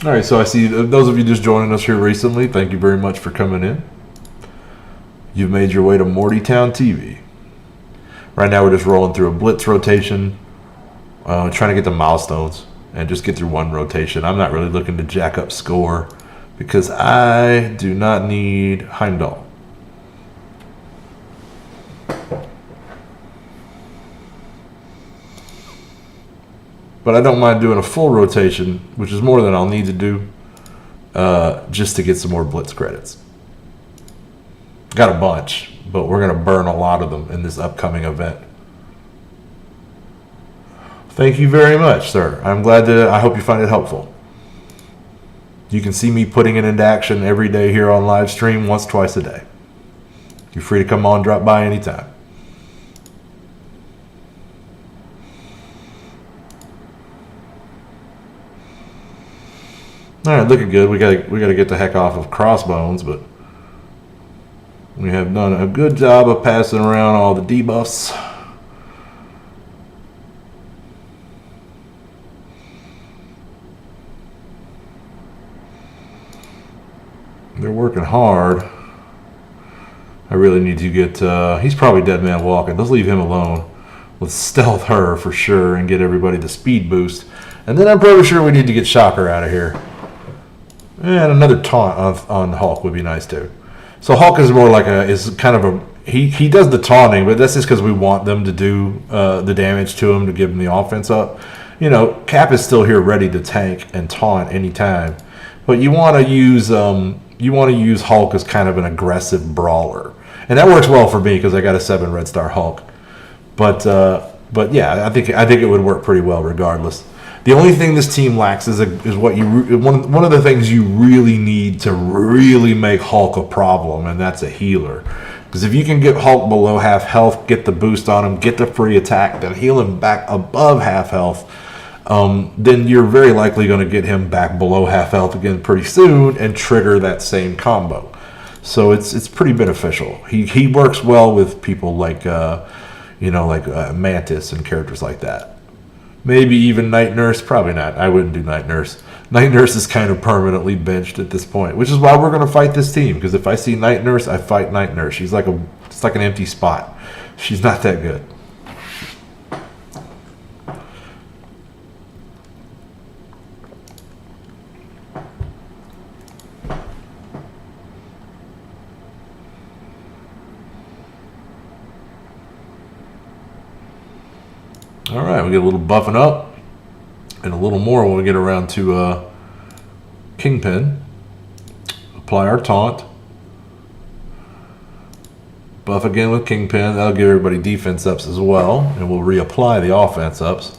All right, so I see those of you just joining us here recently, thank you very much for coming in. You've made your way to Mortytown TV. Right now we're just rolling through a blitz rotation, trying to get the milestones and just get through one rotation. I'm not really looking to jack up score because I do not need Heimdall. But I don't mind doing a full rotation, which is more than I'll need to do, just to get some more blitz credits. Got a bunch, but we're going to burn a lot of them in this upcoming event. Thank you very much, sir. I'm glad to. I hope you find it helpful. You can see me putting it into action every day here on live stream, once, twice a day. You're free to come on, drop by anytime. All right, looking good. We gotta get the heck off of Crossbones, but we have done a good job of passing around all the debuffs. They're working hard. I really need to get... he's probably dead man walking. Let's leave him alone. Let's stealth her for sure and get everybody the speed boost. And then I'm pretty sure we need to get Shocker out of here. And another taunt on Hulk would be nice too. So Hulk is more like is kind of a... He does the taunting, but that's just because we want them to do the damage to him to give him the offense up. You know, Cap is still here ready to tank and taunt anytime. But you want to use... you want to use Hulk as kind of an aggressive brawler, and that works well for me because I got a 7 red star Hulk. But yeah, I think it would work pretty well regardless. The only thing this team lacks is what one of the things you really need to really make Hulk a problem, and that's a healer. Because if you can get Hulk below half health, get the boost on him, get the free attack, then heal him back above half health. Then you're very likely going to get him back below half health again pretty soon and trigger that same combo. So it's pretty beneficial. He works well with people like Mantis and characters like that. Maybe even Night Nurse. Probably not. I wouldn't do Night Nurse. Night Nurse is kind of permanently benched at this point, which is why we're going to fight this team. Because if I see Night Nurse, I fight Night Nurse. She's it's like an empty spot. She's not that good. All right, we get a little buffing up and a little more when we get around to Kingpin. Apply our taunt. Buff again with Kingpin. That'll give everybody defense ups as well, and we'll reapply the offense ups.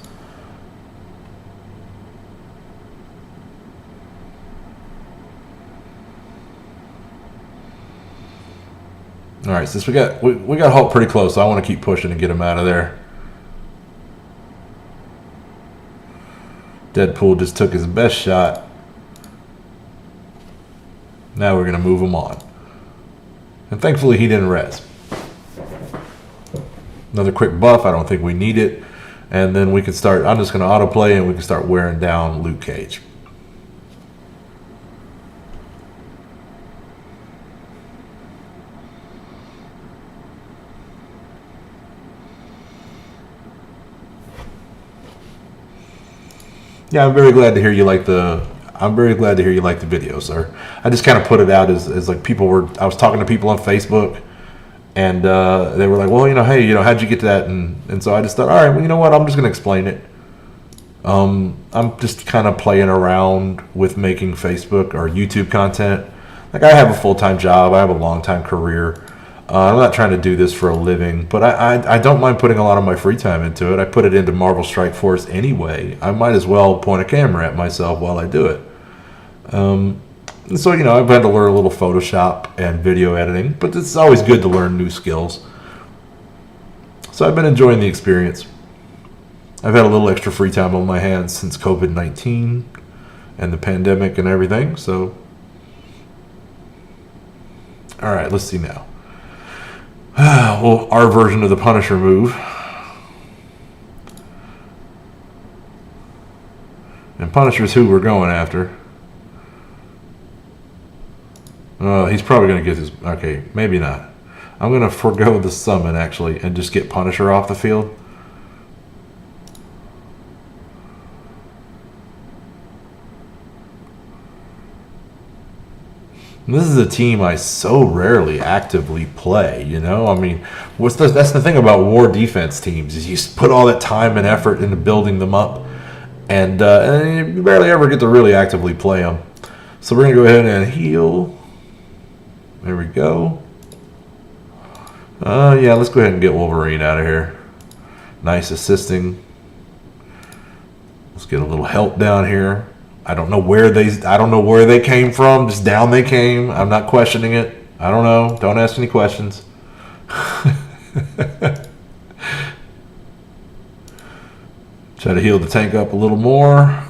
All right, since we got Hulk pretty close, so I want to keep pushing and get him out of there. Deadpool just took his best shot. Now we're going to move him on. And thankfully he didn't res. Another quick buff. I don't think we need it. And then we can start... I'm just going to autoplay and we can start wearing down Luke Cage. Yeah, I'm very glad to hear you like the video, sir. I just kind of put it out as like I was talking to people on Facebook, and they were like, well, hey, how'd you get to that? And so I just thought, all right, well, you know what? I'm just gonna explain it. I'm just kind of playing around with making Facebook or YouTube content. Like, I have a full-time job, I have a long-time career. I'm not trying to do this for a living, but I don't mind putting a lot of my free time into it. I put it into Marvel Strike Force anyway. I might as well point a camera at myself while I do it. So, I've had to learn a little Photoshop and video editing, but it's always good to learn new skills. So I've been enjoying the experience. I've had a little extra free time on my hands since COVID-19 and the pandemic and everything, so... All right, let's see now. Well, our version of the Punisher move. And Punisher's who we're going after. He's probably going to get his... Okay, maybe not. I'm going to forego the summon, actually, and just get Punisher off the field. This is a team I so rarely actively play, I mean, that's the thing about war defense teams, is you put all that time and effort into building them up, and you barely ever get to really actively play them. So we're going to go ahead and heal. There we go. Yeah, let's go ahead and get Wolverine out of here. Nice assisting. Let's get a little help down here. I don't know where they came from. Just down they came. I'm not questioning it. I don't know. Don't ask any questions. Try to heal the tank up a little more.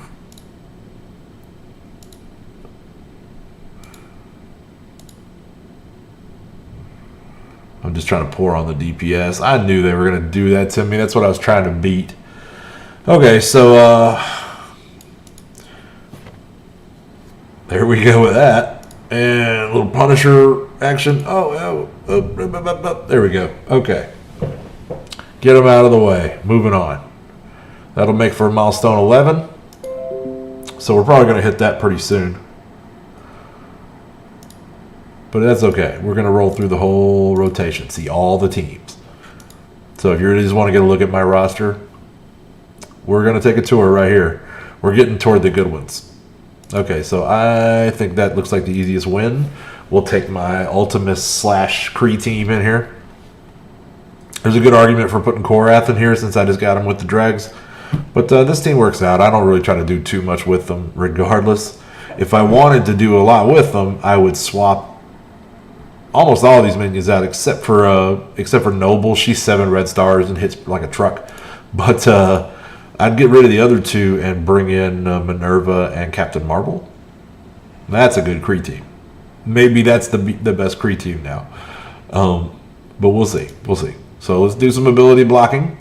I'm just trying to pour on the DPS. I knew they were going to do that to me. That's what I was trying to beat. Okay, so there we go with that. And a little Punisher action. There we go. Okay. Get them out of the way. Moving on. That'll make for milestone 11. So we're probably going to hit that pretty soon. But that's okay. We're going to roll through the whole rotation. See all the teams. So if you just want to get a look at my roster, we're going to take a tour right here. We're getting toward the good ones. Okay, so I think that looks like the easiest win. We'll take my Ultimus / Kree team in here. There's a good argument for putting Korath in here since I just got him with the dregs. But this team works out. I don't really try to do too much with them regardless. If I wanted to do a lot with them, I would swap almost all of these minions out except for Noble. She's 7 red stars and hits like a truck. But I'd get rid of the other 2 and bring in Minerva and Captain Marvel. That's a good Kree team. Maybe that's the best Kree team now. But we'll see. We'll see. So let's do some ability blocking.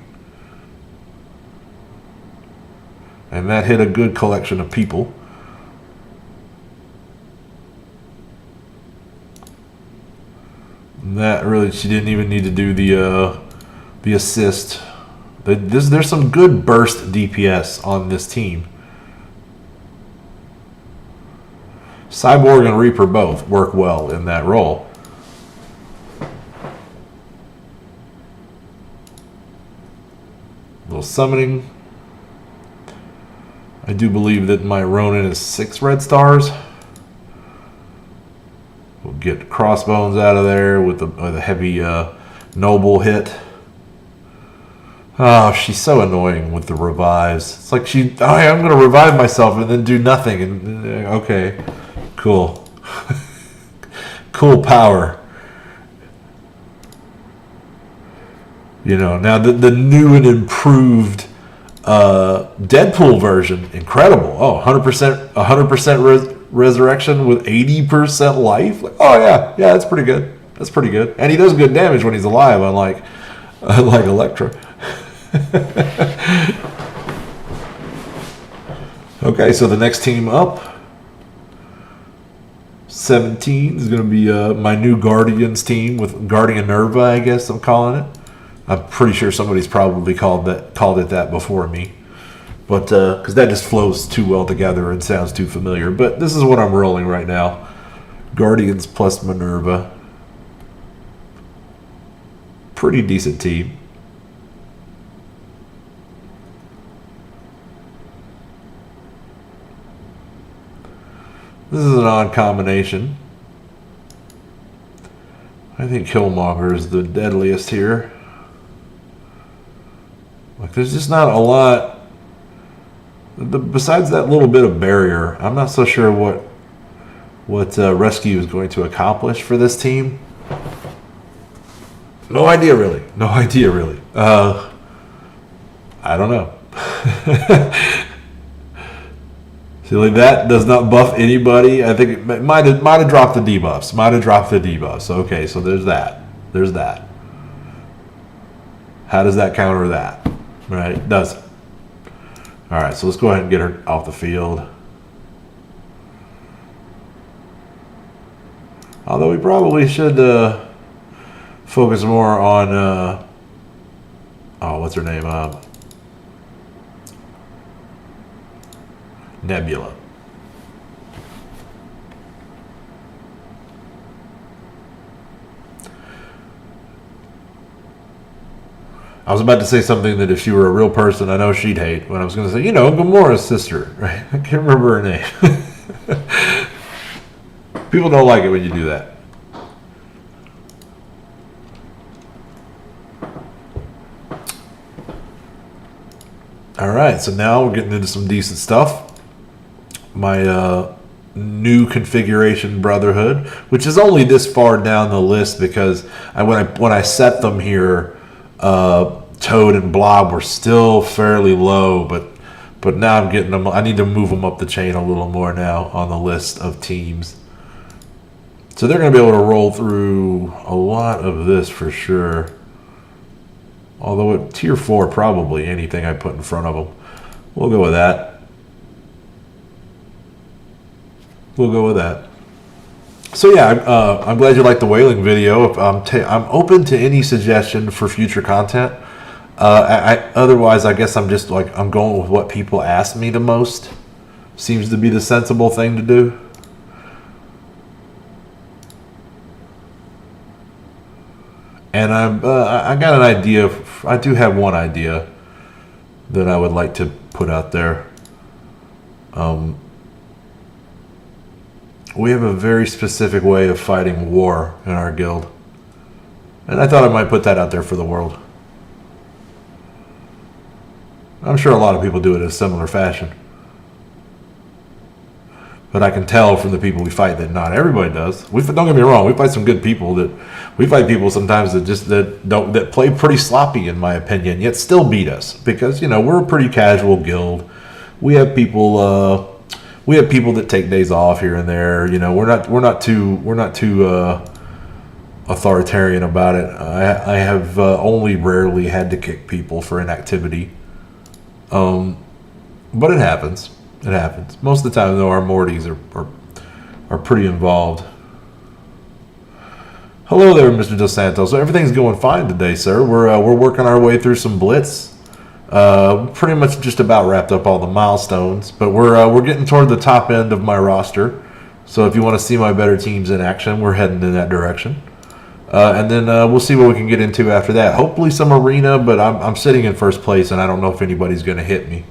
And that hit a good collection of people. And that really, she didn't even need to do the assist. There's some good burst DPS on this team. Cyborg and Reaper both work well in that role. Little summoning. I do believe that my Ronin is 6 red stars. We'll get Crossbones out of there with a heavy Noble hit. Oh, she's so annoying with the revives. It's like I'm going to revive myself and then do nothing. And okay, cool. Cool power. You know, now the new and improved Deadpool version, incredible. Oh, 100% resurrection with 80% life. Like, oh yeah, that's pretty good. That's pretty good. And he does good damage when he's alive, unlike Elektra. Okay, so the next team up, 17 is going to be my new Guardians team with Guardian Nerva, I guess I'm calling it. I'm pretty sure somebody's probably called it that before me, but because that just flows too well together and sounds too familiar. But this is what I'm rolling right now: Guardians plus Minerva. Pretty decent team. This is an odd combination. I think Killmonger is the deadliest here. Like, there's just not a lot. Besides that little bit of barrier, I'm not so sure what Rescue is going to accomplish for this team. No idea, really. No idea, really. I don't know. See, like, that does not buff anybody. I think it might have dropped the debuffs. Might have dropped the debuffs. Okay, so there's that. There's that. How does that counter that? Right? It doesn't. All right, so let's go ahead and get her off the field. Although we probably should focus more on what's her name? Nebula. I was about to say something that if she were a real person, I know she'd hate. When I was going to say, Gamora's sister, right? I can't remember her name. People don't like it when you do that. All right, so now we're getting into some decent stuff. My new configuration Brotherhood, which is only this far down the list because when I set them here, Toad and Blob were still fairly low, but now I'm getting them. I need to move them up the chain a little more now on the list of teams. So they're going to be able to roll through a lot of this for sure. Although at tier 4, probably anything I put in front of them. We'll go with that. We'll go with that. So yeah, I'm glad you liked the whaling video. I'm open to any suggestion for future content. Otherwise, I guess I'm just like, I'm going with what people ask me the most. Seems to be the sensible thing to do. And I got an idea. I do have one idea that I would like to put out there. We have a very specific way of fighting war in our guild. And I thought I might put that out there for the world. I'm sure a lot of people do it in a similar fashion. But I can tell from the people we fight that not everybody does. Don't get me wrong, we fight some good people. We fight people sometimes that play pretty sloppy, in my opinion, yet still beat us, because we're a pretty casual guild. We have people that take days off here and there. We're not too authoritarian about it. I have only rarely had to kick people for inactivity, but it happens. It happens. Most of the time, though, our Mortys are pretty involved. Hello there, Mr. Dos Santos. So everything's going fine today, sir. We're working our way through some blitz. Pretty much just about wrapped up all the milestones, but we're getting toward the top end of my roster. So if you want to see my better teams in action, we're heading in that direction. And then we'll see what we can get into after that. Hopefully some arena, but I'm sitting in first place, and I don't know if anybody's going to hit me.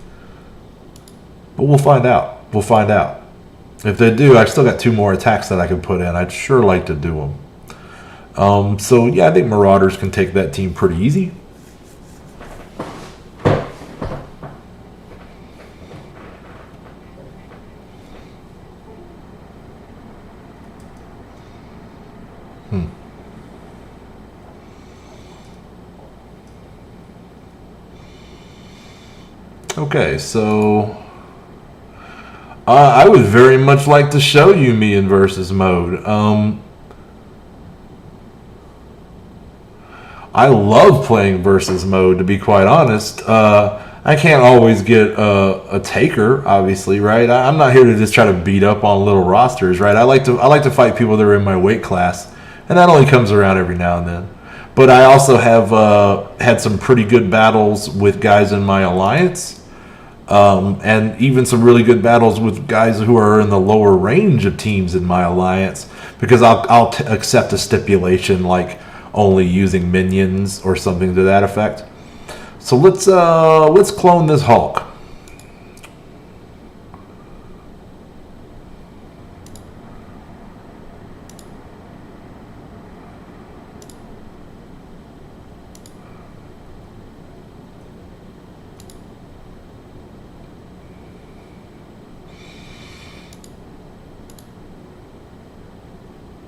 But we'll find out. We'll find out. If they do, I've still got 2 more attacks that I can put in. I'd sure like to do them. So, yeah, I think Marauders can take that team pretty easy. Okay, so I would very much like to show you me in versus mode. I love playing versus mode, to be quite honest. I can't always get a taker, obviously, right? I'm not here to just try to beat up on little rosters, right? I like to fight people that are in my weight class, and that only comes around every now and then. But I also have had some pretty good battles with guys in my alliance. And even some really good battles with guys who are in the lower range of teams in my alliance, because I'll accept a stipulation like only using minions or something to that effect. So let's clone this Hulk.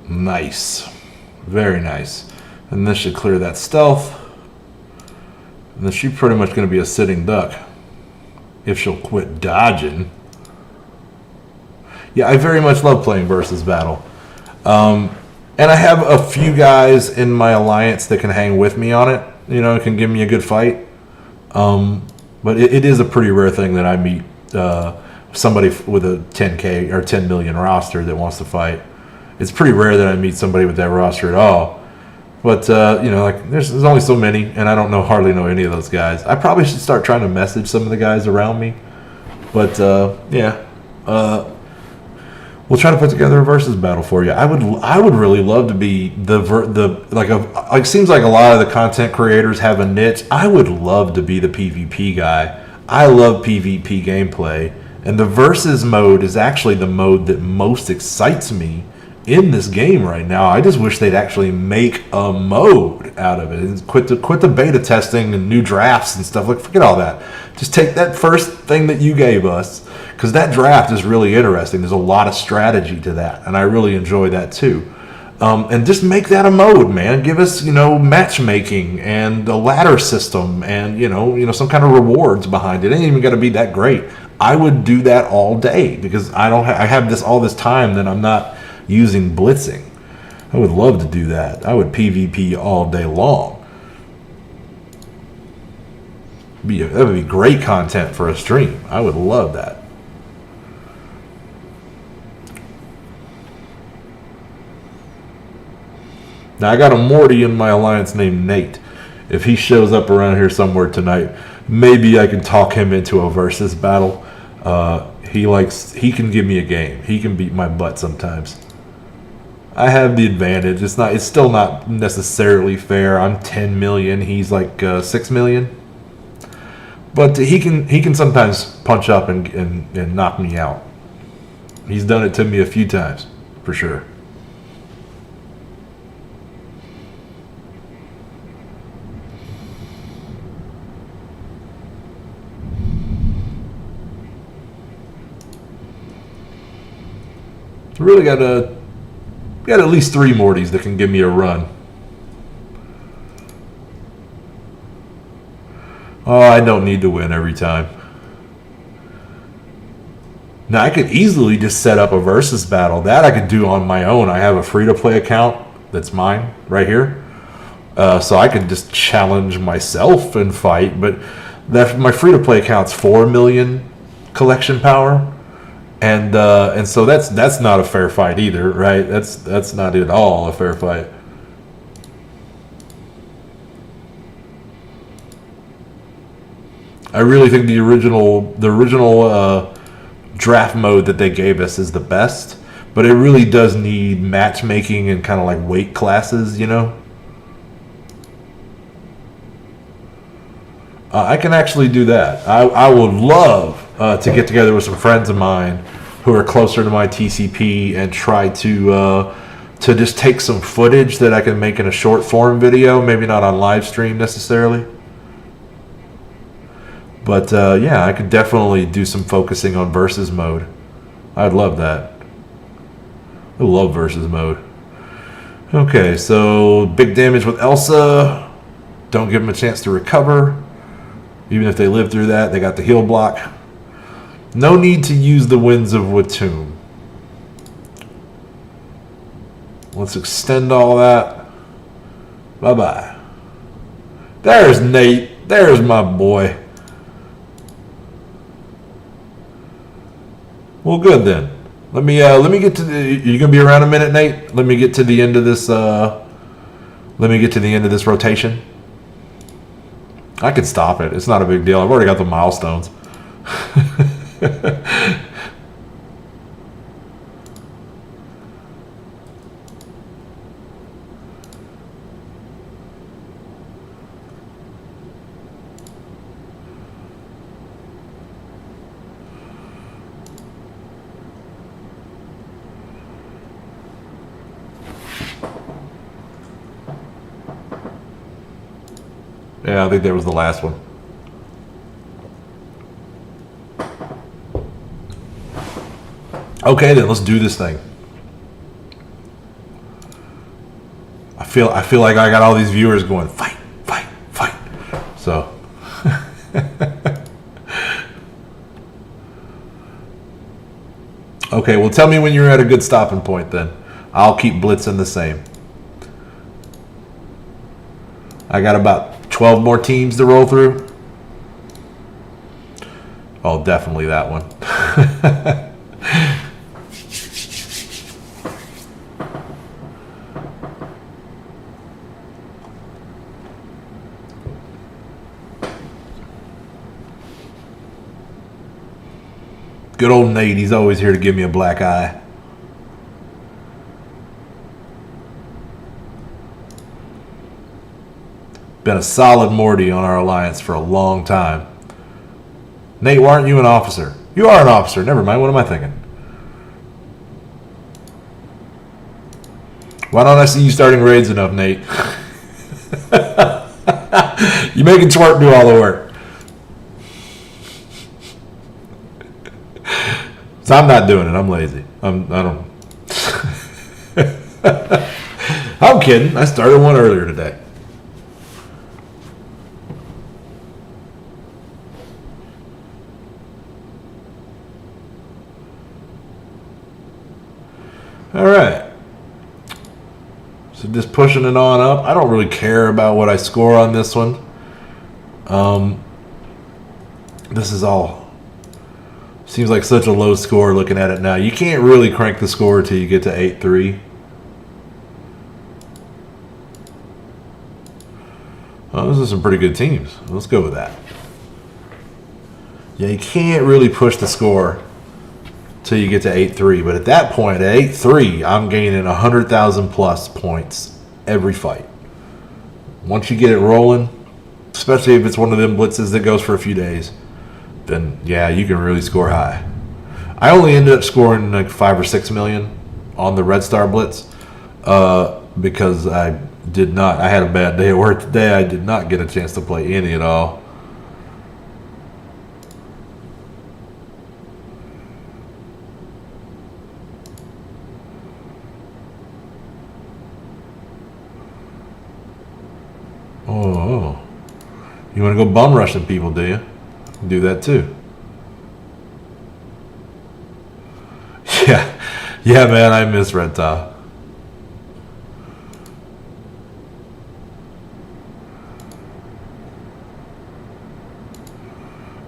Nice. Very nice. And this should clear that stealth. And then she's pretty much going to be a sitting duck. If she'll quit dodging. Yeah, I very much love playing versus battle. And I have a few guys in my alliance that can hang with me on it. It can give me a good fight. But it is a pretty rare thing that I meet somebody with a 10K or 10 million roster that wants to fight. It's pretty rare that I meet somebody with that roster at all. But, there's only so many, and I don't hardly know any of those guys. I probably should start trying to message some of the guys around me. But, we'll try to put together a versus battle for you. I would really love to be seems like a lot of the content creators have a niche. I would love to be the PvP guy. I love PvP gameplay, and the versus mode is actually the mode that most excites me in this game right now. I just wish they'd actually make a mode out of it and quit the beta testing and new drafts and stuff. Forget all that. Just take that first thing that you gave us, because that draft is really interesting. There's a lot of strategy to that, and I really enjoy that too. And just make that a mode, man. Give us, matchmaking and a ladder system, and some kind of rewards behind it. It ain't even got to be that great. I would do that all day, because I have all this time that I'm not using blitzing. I would love to do that. I would PvP all day long. That would be great content for a stream. I would love that. Now, I got a Morty in my alliance named Nate. If he shows up around here somewhere tonight, maybe I can talk him into a versus battle. He can give me a game. He can beat my butt sometimes. I have the advantage. It's still not necessarily fair. I'm 10 million. He's like 6 million. But he can sometimes punch up and knock me out. He's done it to me a few times, for sure. Really got at least 3 Mortys that can give me a run. Oh, I don't need to win every time. Now, I could easily just set up a versus battle. That I could do on my own. I have a free-to-play account that's mine right here. So I could just challenge myself and fight. But my free-to-play account's 4 million collection power. And so that's not a fair fight either, right? That's not at all a fair fight. I really think the original draft mode that they gave us is the best, but it really does need matchmaking and kind of like weight classes, you know. I can actually do that. I would love to get together with some friends of mine who are closer to my TCP and try to just take some footage that I can make in a short form video, maybe not on live stream necessarily. But yeah, I could definitely do some focusing on versus mode. I'd love that. I love versus mode. Okay, so big damage with Elsa. Don't give them a chance to recover. Even if they live through that, they got the heal block. No need to use the Winds of Watum. Let's extend all that. Bye-bye. There's Nate. There's my boy. Well, good then. Let me get to the. You gonna be around a minute, Nate? Let me get to the end of this. Let me get to the end of this rotation. I can stop it. It's not a big deal. I've already got the milestones. Yeah, I think that was the last one. Okay, then let's do this thing. I feel like I got all these viewers going fight, fight, fight. So okay, well tell me when you're at a good stopping point then. I'll keep blitzing the same. I got about 12 more teams to roll through. Oh, definitely that one. Good old Nate, he's always here to give me a black eye. Been a solid Morty on our alliance for a long time. Nate, why aren't you an officer? You are an officer. Never mind. What am I thinking? Why don't I see you starting raids enough, Nate? You making Twerp do all the work. So I'm not doing it. I'm lazy. I don't. I'm kidding. I started one earlier today. All right. So just pushing it on up. I don't really care about what I score on this one. This is all seems like such a low score looking at it now. You can't really crank the score till you get to 8-3. Oh, those are some pretty good teams. Let's go with that. Yeah, you can't really push the score till you get to 8-3. But at that point, at 8-3, I'm gaining 100,000 plus points every fight. Once you get it rolling, especially if it's one of them blitzes that goes for a few days, then yeah, you can really score high. I only ended up scoring like 5 or 6 million on the Red Star Blitz because I had a bad day at work today. I did not get a chance to play any at all. Oh, you want to go bum rushing people, do you? Do that too. Yeah, man, I miss Red Tile.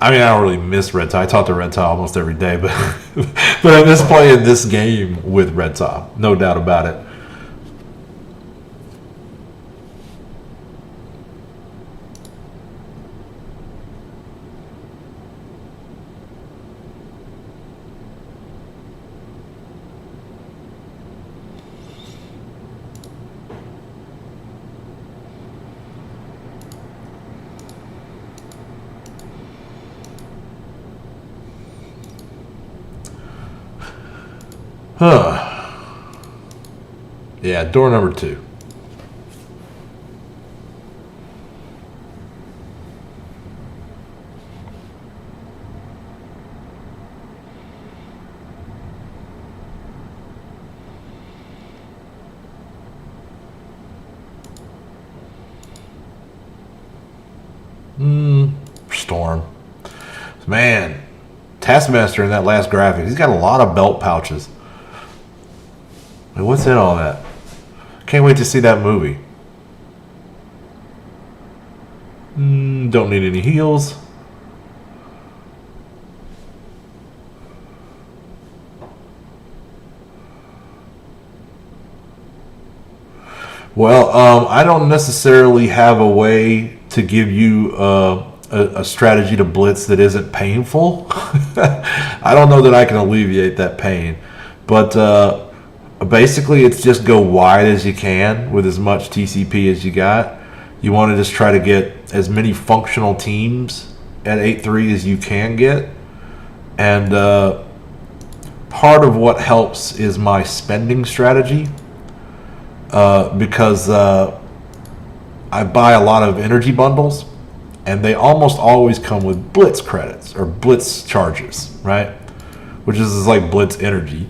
I mean, I don't really miss Red Tile. I talk to Red Tile almost every day, but but I miss playing this game with Red Tile, no doubt about it. Yeah, door number 2. Storm. Man, Taskmaster in that last graphic, he's got a lot of belt pouches. Like, what's in all that? Can't wait to see that movie. Don't need any heals. Well, I don't necessarily have a way to give you a strategy to blitz that isn't painful. I don't know that I can alleviate that pain, but basically it's just go wide as you can with as much TCP as you got. You want to just try to get as many functional teams at 8-3 as you can get, and part of what helps is my spending strategy, because I buy a lot of energy bundles, and they almost always come with blitz credits or blitz charges, right? Which is like blitz energy,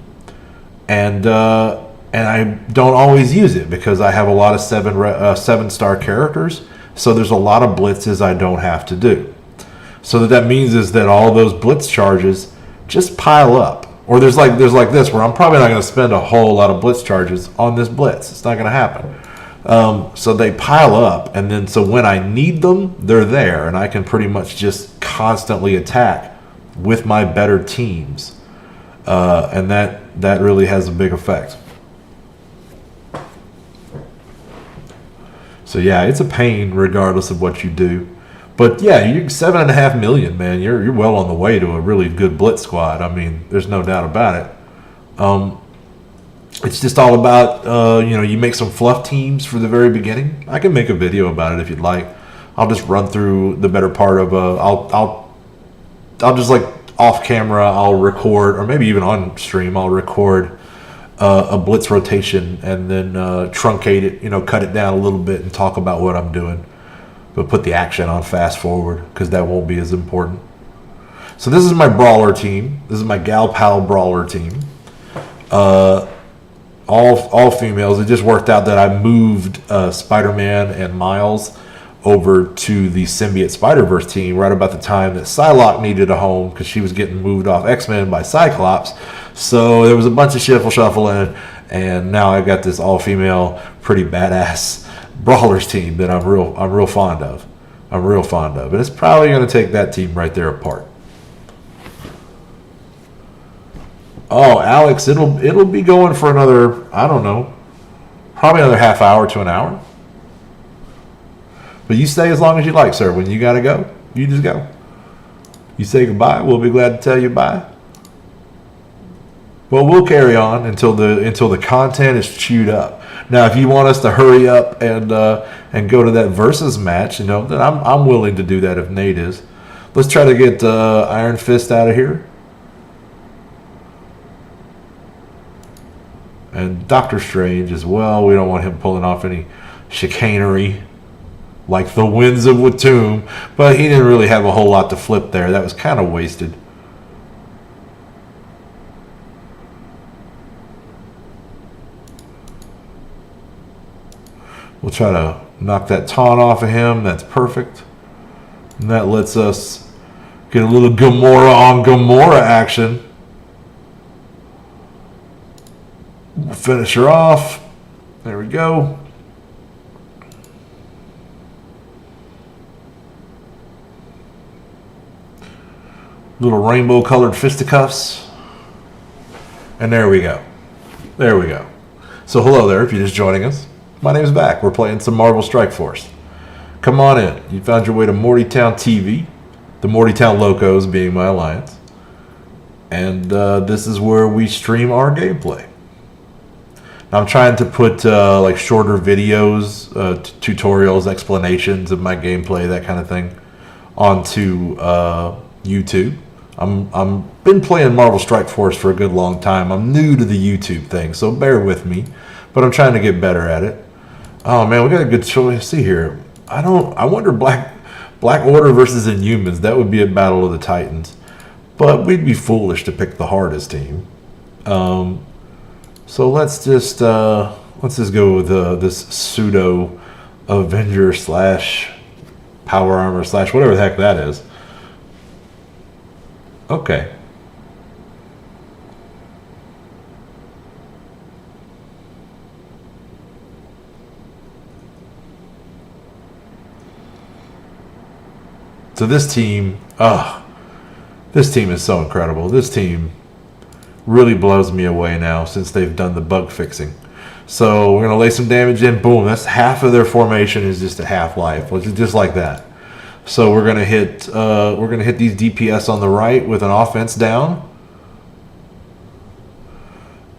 and I don't always use it because I have a lot of 7-star characters. So there's a lot of blitzes I don't have to do. So that means is that all those blitz charges just pile up. Or there's like this where I'm probably not going to spend a whole lot of blitz charges on this blitz. It's not going to happen. So they pile up, and then so when I need them, they're there, and I can pretty much just constantly attack with my better teams, and that really has a big effect. So yeah, it's a pain regardless of what you do. But yeah, you're 7.5 million, man. You're well on the way to a really good blitz squad. I mean, there's no doubt about it. It's just all about you make some fluff teams for the very beginning. I can make a video about it if you'd like. I'll just run through the better part of I'll just like off camera I'll record, or maybe even on stream I'll record a blitz rotation and then truncate it, cut it down a little bit and talk about what I'm doing. But put the action on fast forward because that won't be as important. So this is my brawler team. This is my Gal Pal brawler team. All females. It just worked out that I moved Spider-Man and Miles over to the Symbiote Spider-Verse team right about the time that Psylocke needed a home because she was getting moved off X-Men by Cyclops. So there was a bunch of shuffling, and now I've got this all-female, pretty badass Brawlers team that I'm real fond of. I'm real fond of, and it's probably going to take that team right there apart. Oh, Alex, it'll be going for another, I don't know, probably another half hour to an hour. But you stay as long as you like, sir. When you got to go, you just go. You say goodbye, we'll be glad to tell you bye. Well, we'll carry on until the content is chewed up. Now, if you want us to hurry up and go to that versus match, then I'm willing to do that if Nate is. Let's try to get Iron Fist out of here. And Doctor Strange as well. We don't want him pulling off any chicanery like the Winds of Watum, but he didn't really have a whole lot to flip there. That was kind of wasted. We'll try to knock that taunt off of him. That's perfect. And that lets us get a little Gamora on Gamora action. We'll finish her off. There we go. Little rainbow colored fisticuffs. And there we go. There we go. So hello there if you're just joining us. My name's Back. We're playing some Marvel Strike Force. Come on in. You found your way to Mortytown TV. The Mortytown Locos being my alliance. And this is where we stream our gameplay. Now I'm trying to put like shorter videos, tutorials, explanations of my gameplay, that kind of thing, onto YouTube. I'm been playing Marvel Strike Force for a good long time. I'm new to the YouTube thing, so bear with me. But I'm trying to get better at it. Oh man, we got a good choice. See here. I wonder Black Order versus Inhumans. That would be a battle of the Titans. But we'd be foolish to pick the hardest team. So let's just go with this pseudo Avenger / Power Armor / whatever the heck that is. Okay. So this team is so incredible. This team really blows me away now since they've done the bug fixing. So we're gonna lay some damage in. Boom. That's half of their formation is just a half life, which is just like that. So we're gonna hit these DPS on the right with an offense down.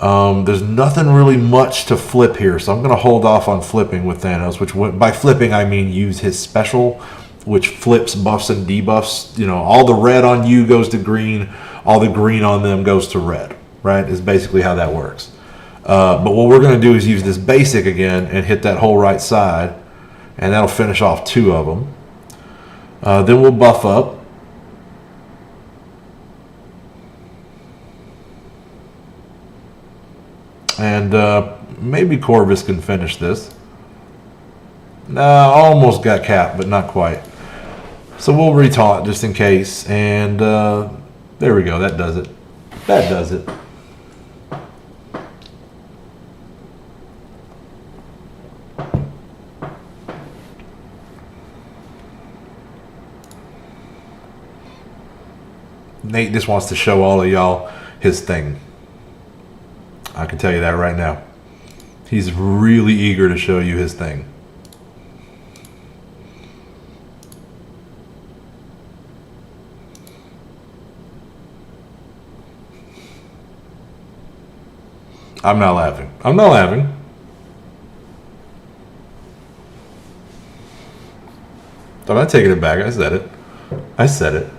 There's nothing really much to flip here, so I'm gonna hold off on flipping with Thanos. Which by flipping I mean use his special, which flips buffs and debuffs. All the red on you goes to green, all the green on them goes to red. Right? Is basically how that works. But what we're gonna do is use this basic again and hit that whole right side, and that'll finish off 2 of them. Then we'll buff up. And maybe Corvus can finish this. Nah, almost got capped, but not quite. So we'll retaunt just in case. And there we go. That does it. That does it. Nate just wants to show all of y'all his thing. I can tell you that right now. He's really eager to show you his thing. I'm not laughing. I'm not laughing. I'm not taking it back. I said it. I said it.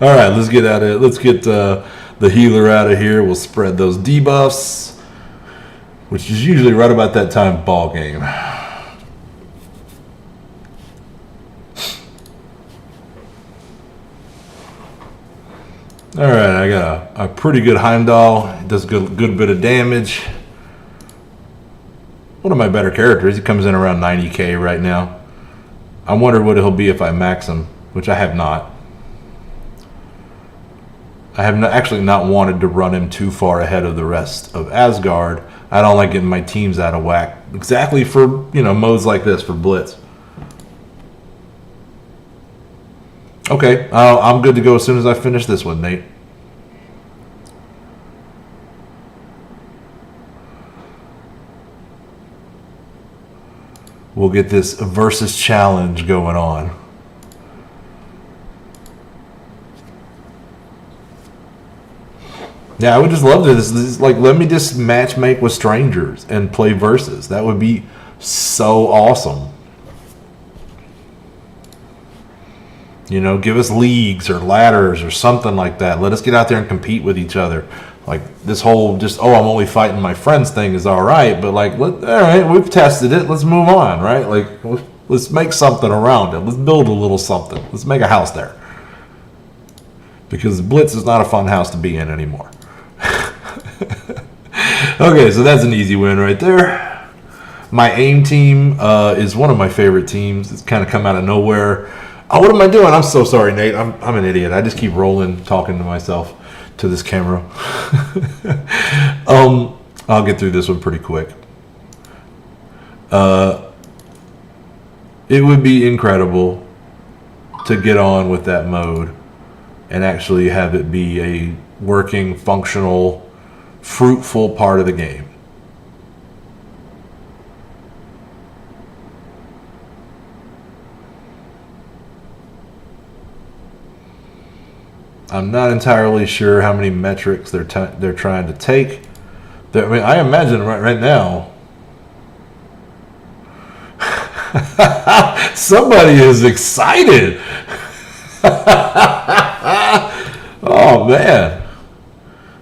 All right, let's get out of it. Let's get the healer out of here. We'll spread those debuffs, which is usually right about that time ball game. All right, I got a pretty good Heimdall. It does a good bit of damage. one of my better characters. He comes in around 90k right now. I wonder what he'll be if I max him, which I have not. I have actually not wanted to run him too far ahead of the rest of Asgard. I don't like getting my teams out of whack. Exactly for, you know, modes like this, for Blitz. Okay, I'm good to go as soon as I finish this one, Nate. We'll get this versus challenge going on. Yeah, I would just love this. This is like, let me just match make with strangers and play versus. That would be so awesome. You know, give us leagues or ladders or something like that. Let us get out there and compete with each other. Like this whole just, oh, I'm only fighting my friends thing is all right, but like, all right, we've tested it. Let's move on, right? Like, let's make something around it. Let's build a little something. Let's make a house there. Because Blitz is not a fun house to be in anymore. Okay, so that's an easy win right there. My AIM team is one of my favorite teams. It's kind of come out of nowhere. Oh, what am I doing? I'm so sorry, Nate. I'm an idiot. I just keep rolling, talking to myself, to this camera. I'll get through this one pretty quick. It would be incredible to get on with that mode and actually have it be a working, functional, fruitful part of the game. I'm not entirely sure how many metrics they're trying to take. I mean, I imagine right now, somebody is excited. Oh man,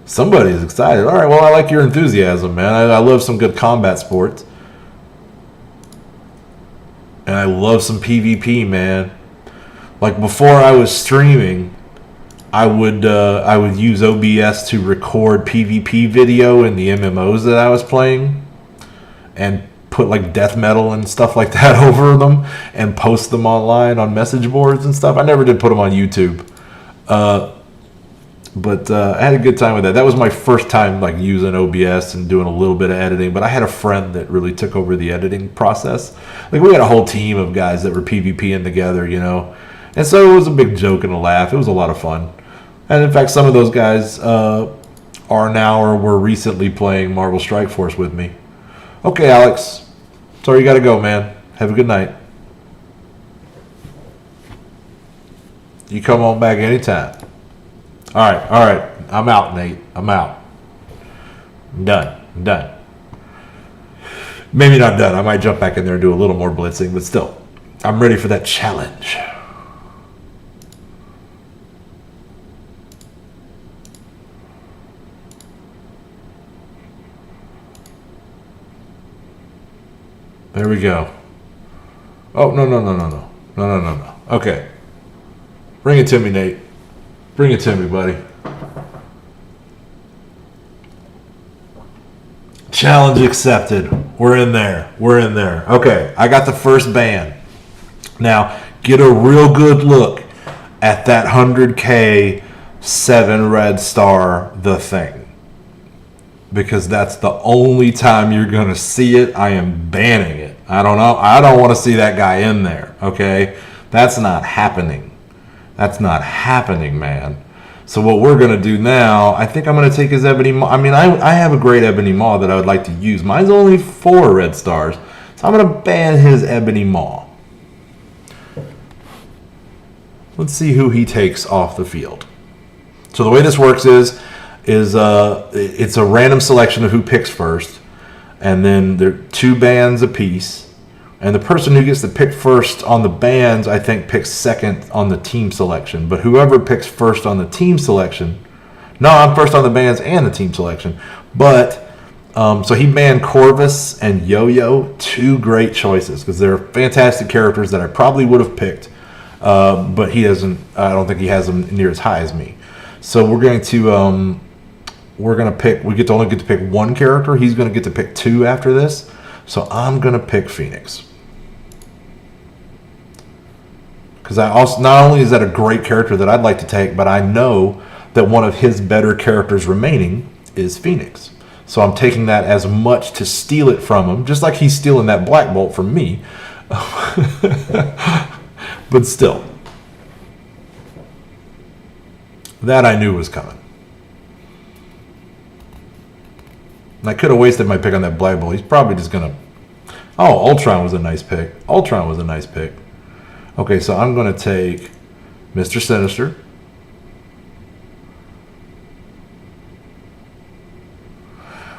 somebody is excited. All right, well, I like your enthusiasm, man. I love some good combat sports, and I love some PvP, man. Like before I was streaming, I would use OBS to record PvP video in the MMOs that I was playing, and put like death metal and stuff like that over them, and post them online on message boards and stuff. I never did put them on YouTube, but I had a good time with that. That was my first time like using OBS and doing a little bit of editing. But I had a friend that really took over the editing process. Like we had a whole team of guys that were PvPing together, you know, and so it was a big joke and a laugh. It was a lot of fun. And in fact, some of those guys are now or were recently playing Marvel Strike Force with me. Okay, Alex. Sorry you got to go, man. Have a good night. You come on back anytime. All right. I'm out, Nate. I'm out. I'm done. Maybe not done. I might jump back in there and do a little more blitzing, but still, I'm ready for that challenge. There we go. Oh, no. Okay. Bring it to me, Nate. Bring it to me, buddy. Challenge accepted. We're in there. Okay, I got the first ban. Now, get a real good look at that 100K 7 red star, the thing. Because that's the only time you're going to see it. I am banning it. I don't know. I don't want to see that guy in there, okay? That's not happening. That's not happening, man. So what we're going to do now, I think I'm going to take his Ebony Maw. I mean, I have a great Ebony Maw that I would like to use. Mine's only 4 red stars. So I'm going to ban his Ebony Maw. Let's see who he takes off the field. So the way this works is it's a random selection of who picks first, and then there are 2 bans apiece, and the person who gets to pick first on the bans, I think, picks second on the team selection. But whoever picks first on the team selection, no, I'm first on the bans and the team selection. But so he banned Corvus and Yo-Yo, 2 great choices because they're fantastic characters that I probably would have picked, but he doesn't. I don't think he has them near as high as me. So we're going to pick. We only get to pick 1 character. He's going to get to pick 2 after this. So I'm going to pick Phoenix. Because I also, not only is that a great character that I'd like to take, but I know that one of his better characters remaining is Phoenix. So I'm taking that as much to steal it from him, just like he's stealing that Black Bolt from me. But still, that I knew was coming. And I could have wasted my pick on that Black Bolt. He's probably just going to... Oh, Ultron was a nice pick. Ultron was a nice pick. Okay, so I'm going to take Mr. Sinister.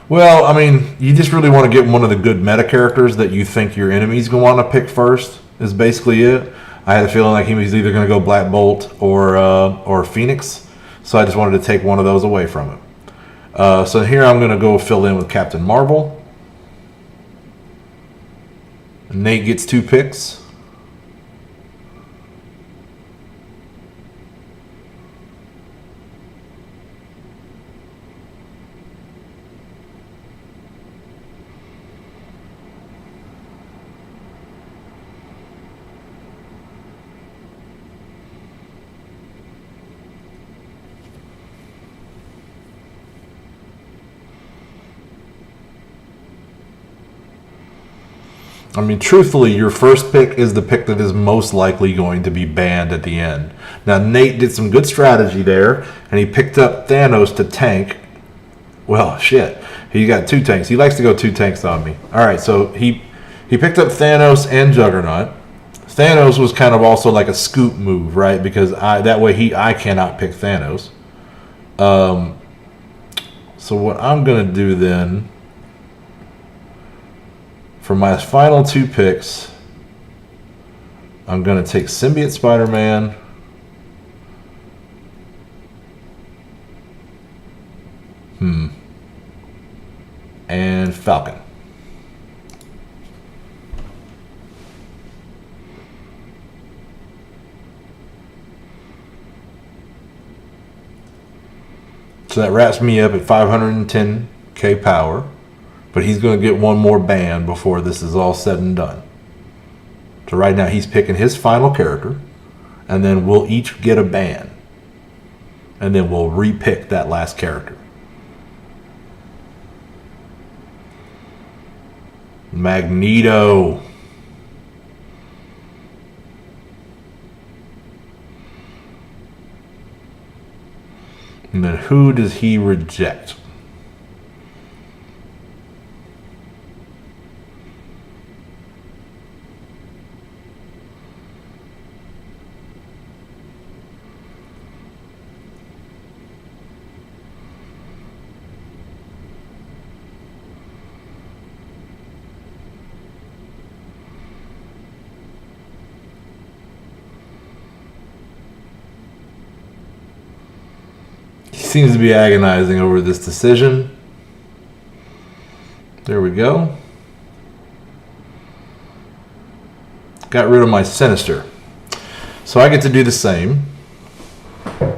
Well, I mean, you just really want to get one of the good meta characters that you think your enemy's going to want to pick first, is basically it. I had a feeling like he was either going to go Black Bolt or Phoenix, so I just wanted to take one of those away from him. So here I'm going to go fill in with Captain Marvel. Nate gets 2 picks. I mean, truthfully, your first pick is the pick that is most likely going to be banned at the end. Now, Nate did some good strategy there, and he picked up Thanos to tank. Well, shit. He got 2 tanks. He likes to go 2 tanks on me. All right, so he picked up Thanos and Juggernaut. Thanos was kind of also like a scoop move, right? Because that way I cannot pick Thanos. So what I'm going to do then... For my final 2 picks, I'm going to take Symbiote Spider-Man and Falcon. So that wraps me up at 510k power. But he's going to get one more ban before this is all said and done. So right now he's picking his final character. And then we'll each get a ban. And then we'll re-pick that last character. Magneto. And then who does he reject? Seems to be agonizing over this decision. There we go. Got rid of my Sinister. So I get to do the same. And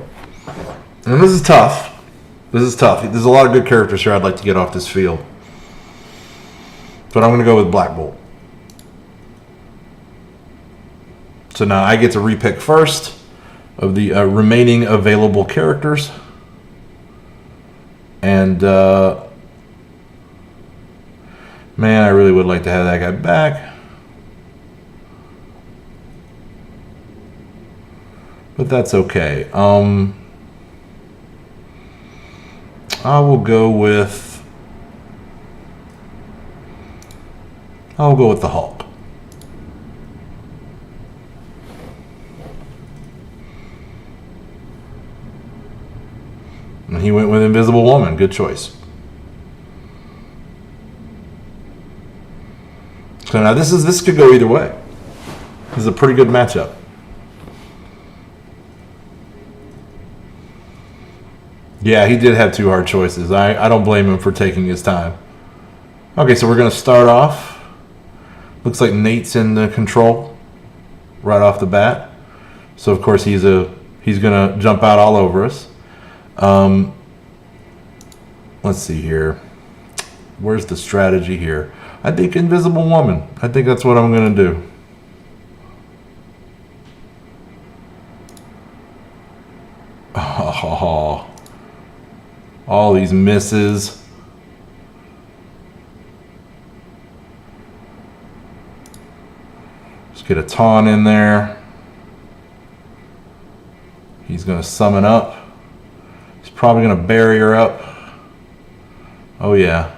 this is tough. This is tough. There's a lot of good characters here I'd like to get off this field. But I'm going to go with Black Bolt. So now I get to repick first of the remaining available characters. And, man, I really would like to have that guy back. But that's okay. I will go with... I'll go with the Hulk. And he went with Invisible Woman. Good choice. So now this could go either way. This is a pretty good matchup. Yeah, he did have 2 hard choices. I don't blame him for taking his time. Okay, so we're going to start off. Looks like Nate's in the control right off the bat. So of course he's going to jump out all over us. Let's see here. Where's the strategy here? I think Invisible Woman. I think that's what I'm going to do. Oh, all these misses. Let's get a taunt in there. He's going to summon up. He's probably going to bury her up. Oh, yeah.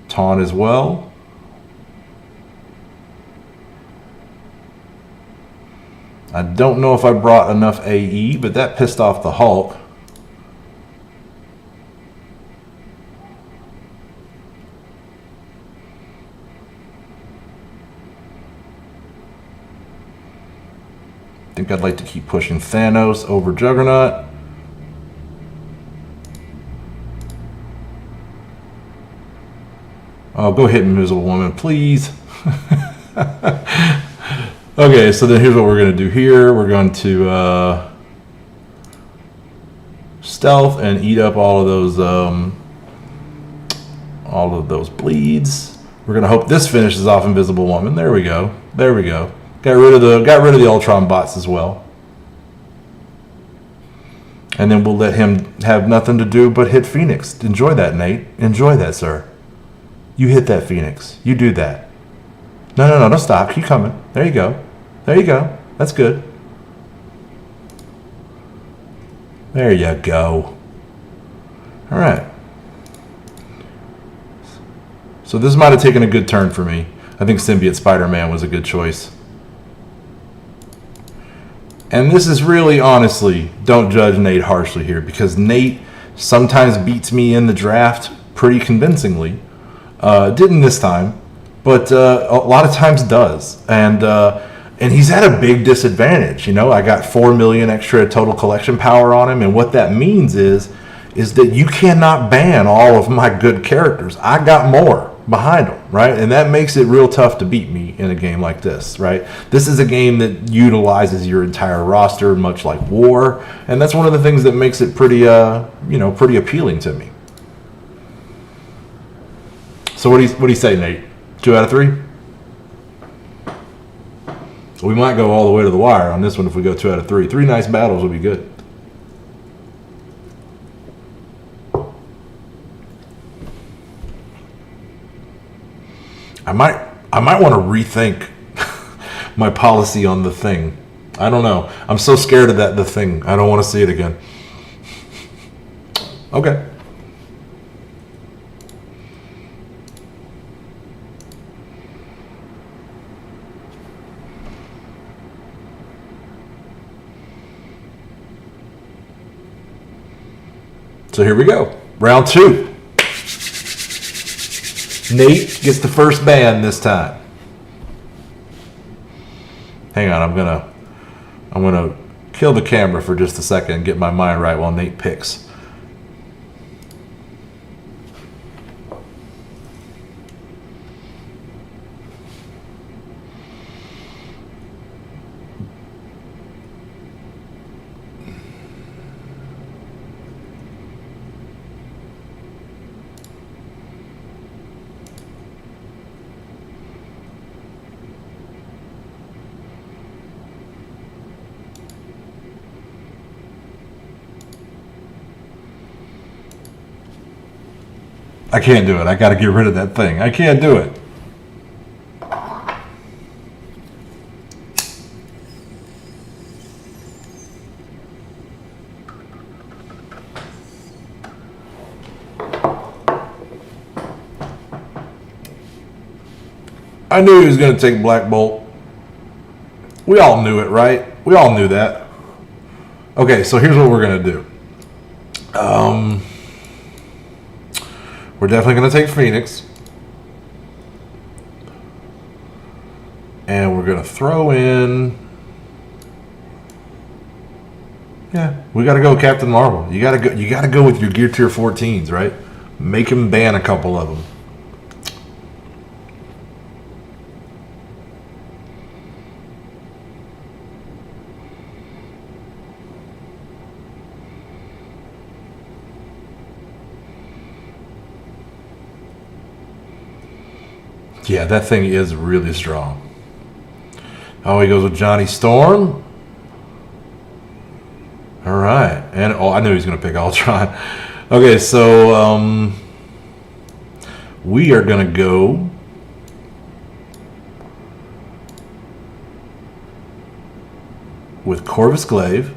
Taunt as well. I don't know if I brought enough AE, but that pissed off the Hulk. I think I'd like to keep pushing Thanos over Juggernaut. Oh, go hit Invisible Woman, please. Okay, so then here's what we're going to do here. We're going to stealth and eat up all of those bleeds. We're going to hope this finishes off Invisible Woman. There we go. There we go. Got rid of the Ultron bots as well. And then we'll let him have nothing to do but hit Phoenix. Enjoy that, Nate. Enjoy that, sir. You hit that, Phoenix. You do that. No, don't stop. Keep coming. There you go. There you go. That's good. There you go. All right. So this might have taken a good turn for me. I think Symbiote Spider-Man was a good choice. And this is really, honestly, don't judge Nate harshly here, because Nate sometimes beats me in the draft pretty convincingly. Didn't this time, but a lot of times does. And he's at a big disadvantage. You know, I got 4 million extra total collection power on him, and what that means is that you cannot ban all of my good characters. I got more behind them, right? And that makes it real tough to beat me in a game like this, right? This is a game that utilizes your entire roster, much like War, and that's one of the things that makes it pretty, pretty appealing to me. So what do you say, Nate? 2 out of 3? We might go all the way to the wire on this one if we go 2 out of 3. 3 nice battles will be good. I might want to rethink my policy on the Thing. I don't know. I'm so scared of the Thing. I don't want to see it again. Okay. So here we go. Round 2. Nate gets the first ban this time. Hang on, I'm gonna kill the camera for just a second and get my mind right while Nate picks. I can't do it. I got to get rid of that thing. I can't do it. I knew he was going to take Black Bolt. We all knew it, right? We all knew that. Okay, so here's what we're going to do. We're definitely going to take Phoenix. And we're going to throw in... Yeah, we got to go Captain Marvel. You got to go with your Gear Tier 14s, right? Make him ban a couple of them. Yeah, that thing is really strong. Oh, he goes with Johnny Storm. All right. And oh, I knew he was going to pick Ultron. Okay, so we are going to go with Corvus Glaive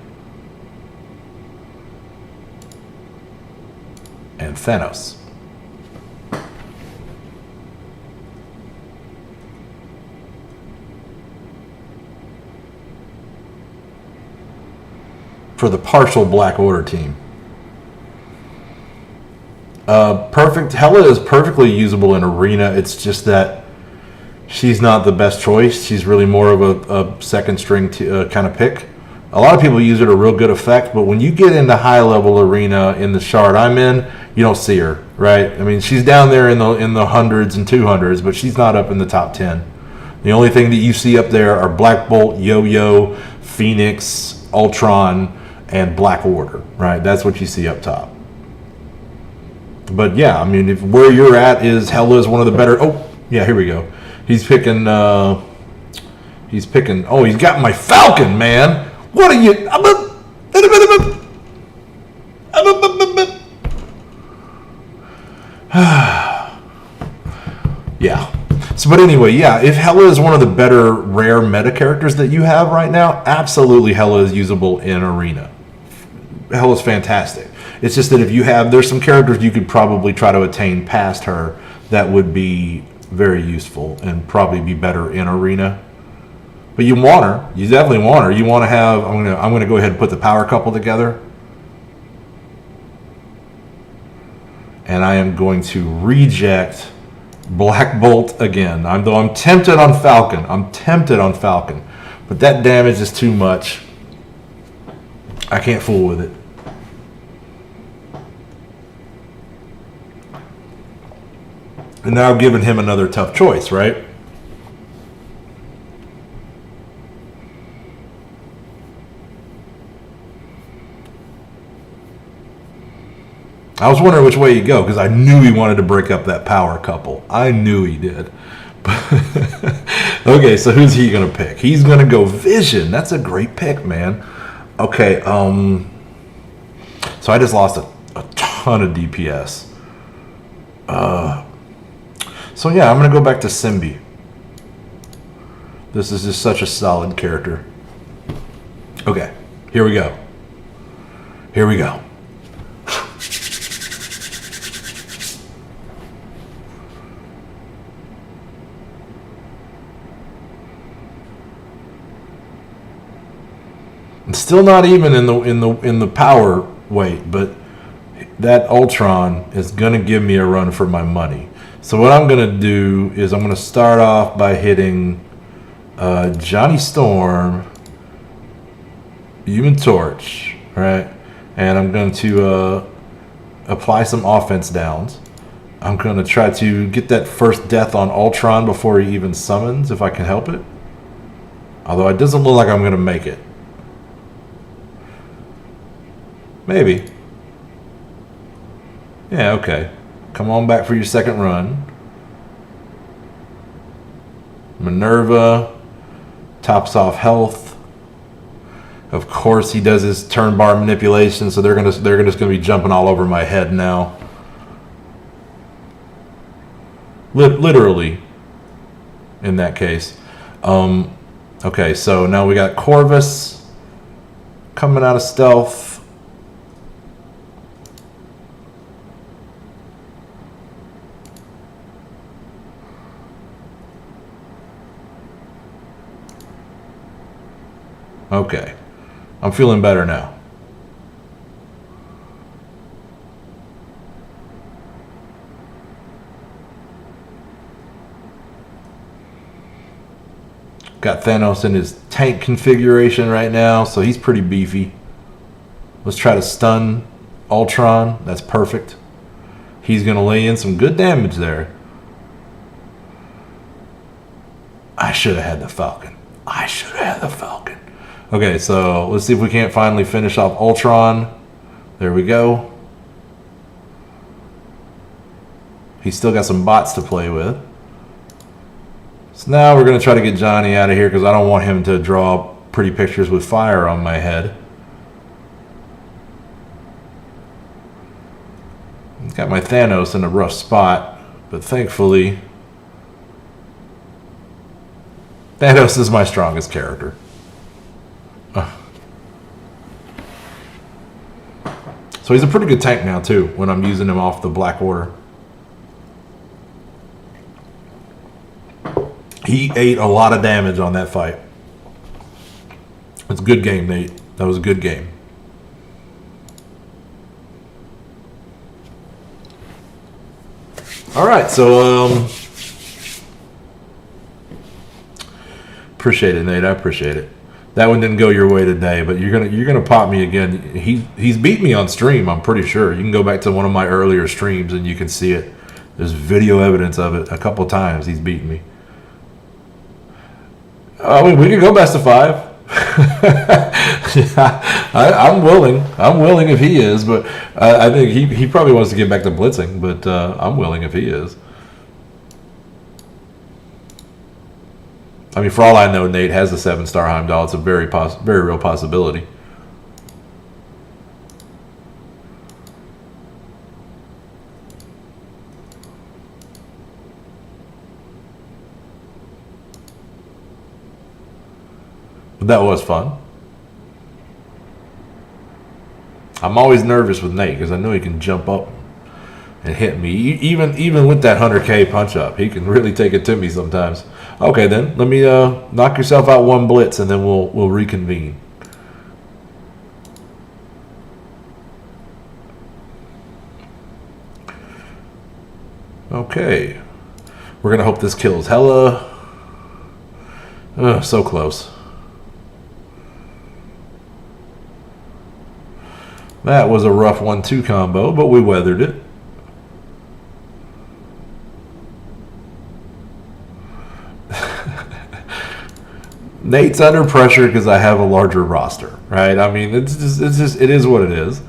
and Thanos. For the partial Black Order team. Perfect. Hela is perfectly usable in Arena. It's just that she's not the best choice. She's really more of a second string kind of pick. A lot of people use it a real good effect, but when you get into high level Arena in the shard I'm in, you don't see her, right? I mean, she's down there in the hundreds and 200s, but she's not up in the top 10. The only thing that you see up there are Black Bolt, Yo-Yo, Phoenix, Ultron, and Black Order, right? That's what you see up top. But yeah, I mean, if where you're at is Hela is one of the better. Oh, yeah, here we go. He's picking. Oh, he's got my Falcon, man. What are you? Yeah. So, but anyway, yeah, if Hela is one of the better rare meta characters that you have right now, absolutely Hela is usable in Arena. Hela's fantastic. It's just that if you have, there's some characters you could probably try to attain past her that would be very useful and probably be better in Arena. But you want her. You definitely want her. You want to have, I'm gonna go ahead and put the power couple together. And I am going to reject Black Bolt again. Though I'm tempted on Falcon. But that damage is too much. I can't fool with it. And now I've given him another tough choice, right? I was wondering which way he'd go because I knew he wanted to break up that power couple. I knew he did. Okay, so who's he going to pick? He's going to go Vision. That's a great pick, man. Okay, so I just lost a ton of DPS. So yeah, I'm going to go back to Symbi. This is just such a solid character. Okay, here we go. It's still not even in the power weight, but that Ultron is going to give me a run for my money. So what I'm going to do is I'm going to start off by hitting Johnny Storm, Human Torch, right? And I'm going to apply some offense downs. I'm going to try to get that first death on Ultron before he even summons, if I can help it. Although it doesn't look like I'm going to make it. Maybe. Yeah, okay. Come on back for your second run. Minerva tops off health. Of course, he does his turn bar manipulation, so they're just gonna be jumping all over my head now. Literally, in that case. Okay, so now we got Corvus coming out of stealth. Okay, I'm feeling better now. Got Thanos in his tank configuration right now, so he's pretty beefy. Let's try to stun Ultron. That's perfect. He's going to lay in some good damage there. I should have had the Falcon. Okay, so let's see if we can't finally finish off Ultron. There we go. He's still got some bots to play with. So now we're going to try to get Johnny out of here because I don't want him to draw pretty pictures with fire on my head. He's got my Thanos in a rough spot, but thankfully Thanos is my strongest character. So he's a pretty good tank now too when I'm using him off the Black Order. He ate a lot of damage on that fight. It's a good game, Nate. That was a good game. All right, so appreciate it, Nate. I appreciate it. That one didn't go your way today, but you're gonna pop me again. He's beat me on stream. I'm pretty sure. You can go back to one of my earlier streams and you can see it. There's video evidence of it. A couple times he's beaten me. I mean, we could go best of 5. Yeah, I'm willing. I'm willing if he is, but I think he probably wants to get back to blitzing. But I'm willing if he is. I mean, for all I know, Nate has a 7-star Heimdall. It's a very real possibility. But that was fun. I'm always nervous with Nate because I know he can jump up and hit me. Even with that 100K punch up, he can really take it to me sometimes. Okay, then let me knock yourself out one blitz, and then we'll reconvene. Okay, we're gonna hope this kills Hella. So close. That was a rough 1-2 combo, but we weathered it. Nate's under pressure because I have a larger roster, right? I mean, it is what it is.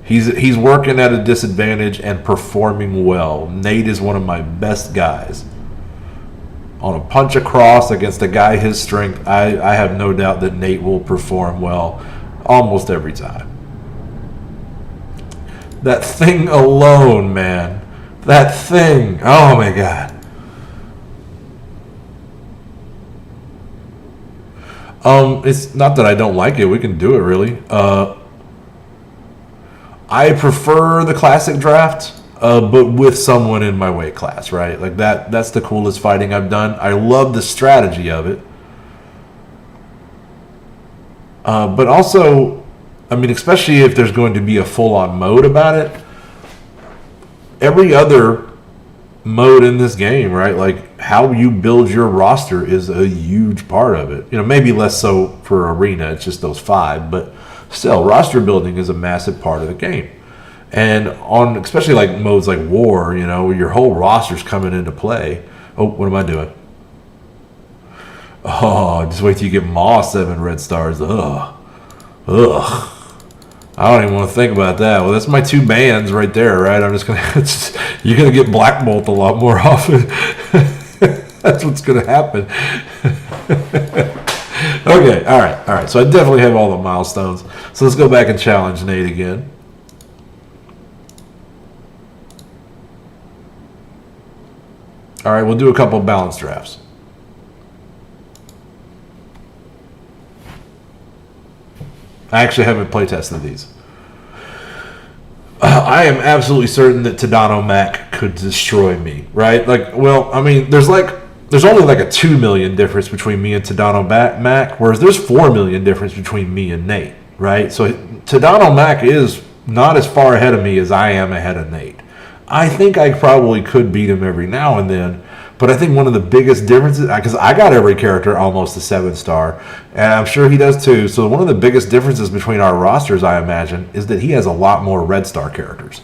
He's working at a disadvantage and performing well. Nate is one of my best guys. On a punch across against a guy his strength, I have no doubt that Nate will perform well almost every time. That thing alone, man. That thing. Oh my God. It's not that I don't like it. We can do it, really. I prefer the classic draft, but with someone in my weight class, right? Like that's the coolest fighting I've done. I love the strategy of it. But also, I mean, especially if there's going to be a full-on mode about it, every other mode in this game, right? Like how you build your roster is a huge part of it. You know, maybe less so for Arena, it's just those 5, but still, roster building is a massive part of the game. And on especially like modes like War, you know, where your whole roster's coming into play. Oh, what am I doing? Oh, just wait till you get Maw 7 red stars. Ugh. I don't even want to think about that. Well, that's my 2 bans right there, right? I'm just gonna. You're gonna get Black Bolt a lot more often. That's what's gonna happen. Okay, all right. So I definitely have all the milestones. So let's go back and challenge Nate again. All right, we'll do a couple balance drafts. I actually haven't play tested these. I am absolutely certain that Tadano Mac could destroy me, right? Like, well, I mean, there's only like a 2 million difference between me and Tadano Mac, whereas there's 4 million difference between me and Nate, right? So Tadano Mac is not as far ahead of me as I am ahead of Nate. I think I probably could beat him every now and then, but I think one of the biggest differences, because I got every character almost a 7-star, and I'm sure he does too. So one of the biggest differences between our rosters, I imagine, is that he has a lot more red star characters.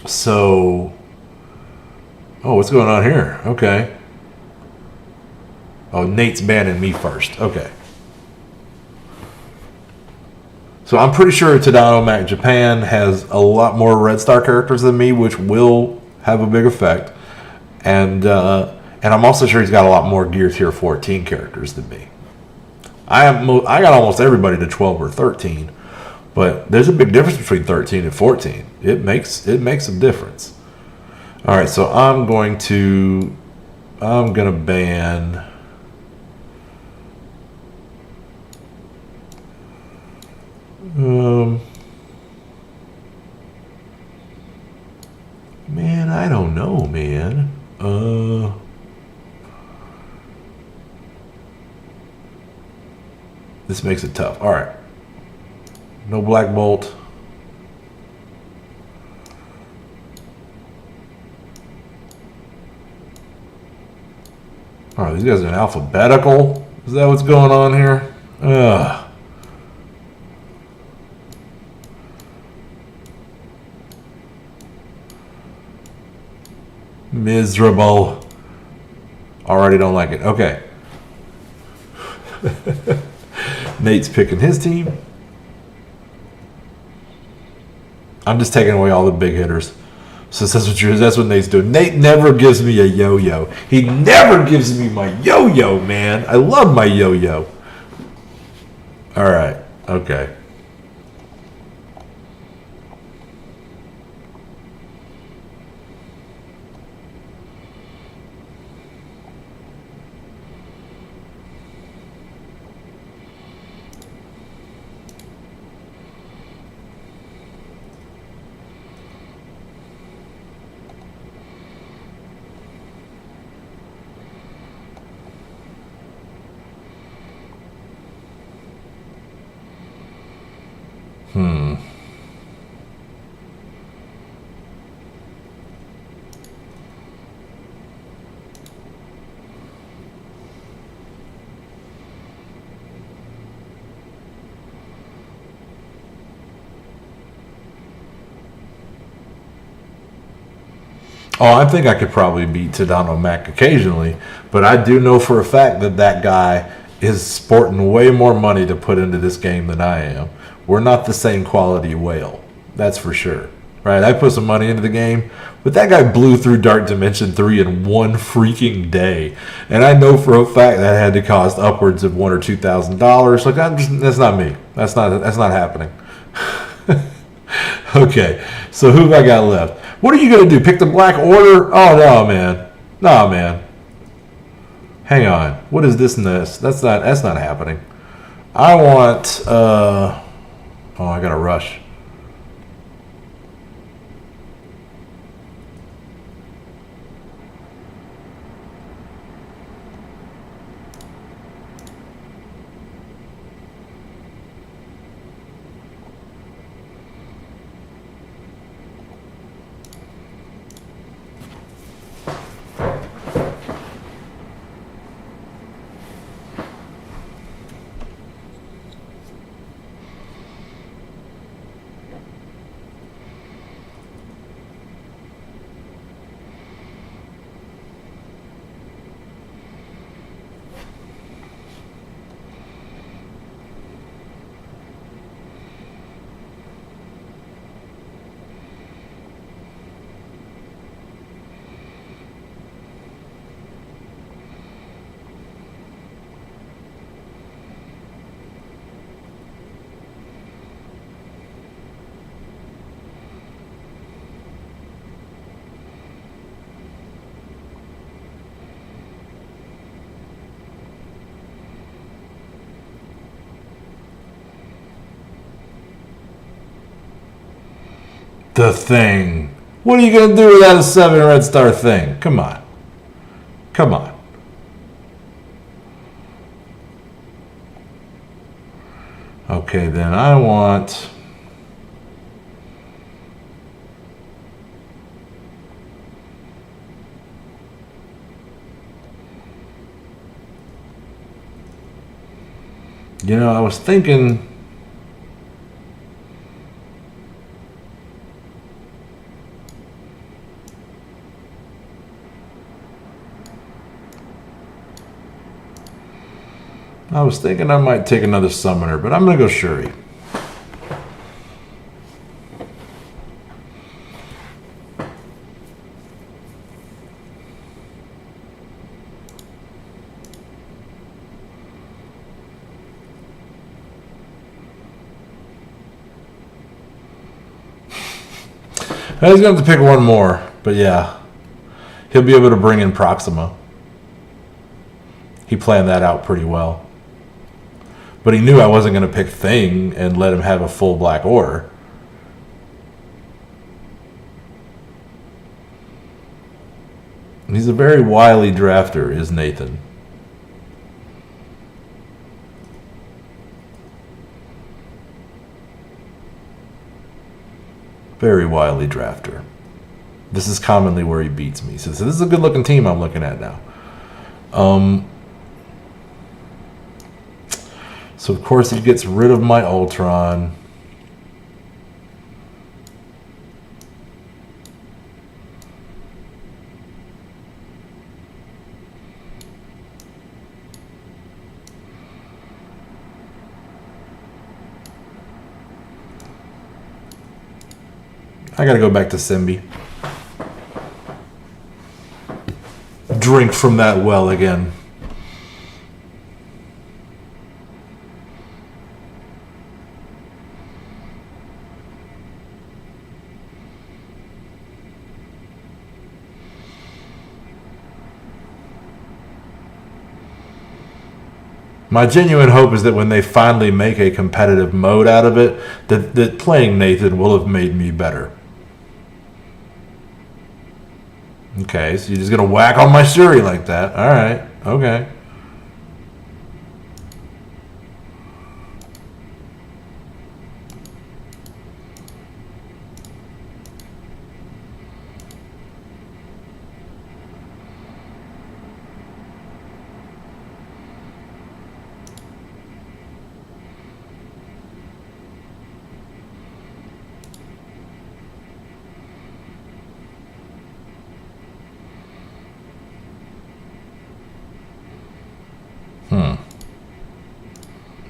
So, oh, what's going on here? Okay. Oh, Nate's banning me first. Okay. So I'm pretty sure Tadano Mac Japan has a lot more red star characters than me, which will have a big effect. And I'm also sure he's got a lot more gear tier 14 characters than me. I got almost everybody to 12 or 13, but there's a big difference between 13 and 14. It makes a difference. All right, so I'm gonna ban. Man, I don't know, man. This makes it tough. All right. No Black Bolt. All right, these guys are in alphabetical. Is that what's going on here? Ugh. Miserable. Already don't like it. Okay. Nate's picking his team. I'm just taking away all the big hitters. So that's what Nate's doing. Nate never gives me a yo-yo. He never gives me my yo-yo, man. I love my yo-yo. All right. Okay. Oh, I think I could probably beat Tadano Mac occasionally, but I do know for a fact that that guy is sporting way more money to put into this game than I am. We're not the same quality whale, that's for sure. Right? I put some money into the game, but that guy blew through Dark Dimension 3 in one freaking day, and I know for a fact that had to cost upwards of $1,000 or $2,000. Like that's not me. That's not happening. Okay, so who have I got left? What are you going to do? Pick the Black Order? Oh, no, man. No, man. Hang on. What is this and this? That's not happening. I want... oh, I got to rush. The Thing. What are you going to do without a 7 red star thing? Come on. Come on. Okay, then I want... You know, I was thinking... I might take another summoner, but I'm going to go Shuri. He's going to have to pick one more. But yeah, he'll be able to bring in Proxima. He planned that out pretty well. But he knew I wasn't going to pick Thing and let him have a full Black Order. And he's a very wily drafter, is Nathan. Very wily drafter. This is commonly where he beats me. So this is a good-looking team I'm looking at now. So, of course, he gets rid of my Ultron. I gotta go back to Simbi. Drink from that well again. My genuine hope is that when they finally make a competitive mode out of it, that playing Nathan will have made me better. Okay, so you're just going to whack on my Shuri like that. All right, okay.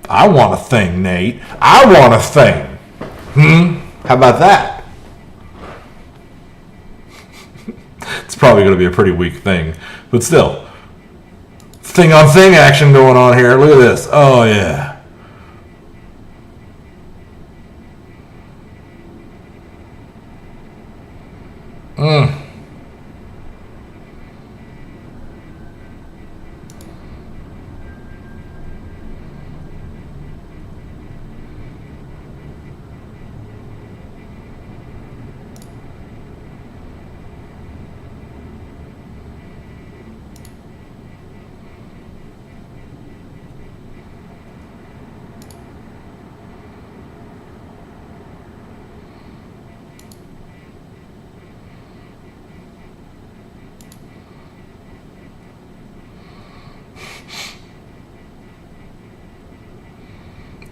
I want a thing, Nate. I want a thing. How about that? It's probably going to be a pretty weak thing. But still. Thing on thing action going on here. Look at this. Oh, yeah.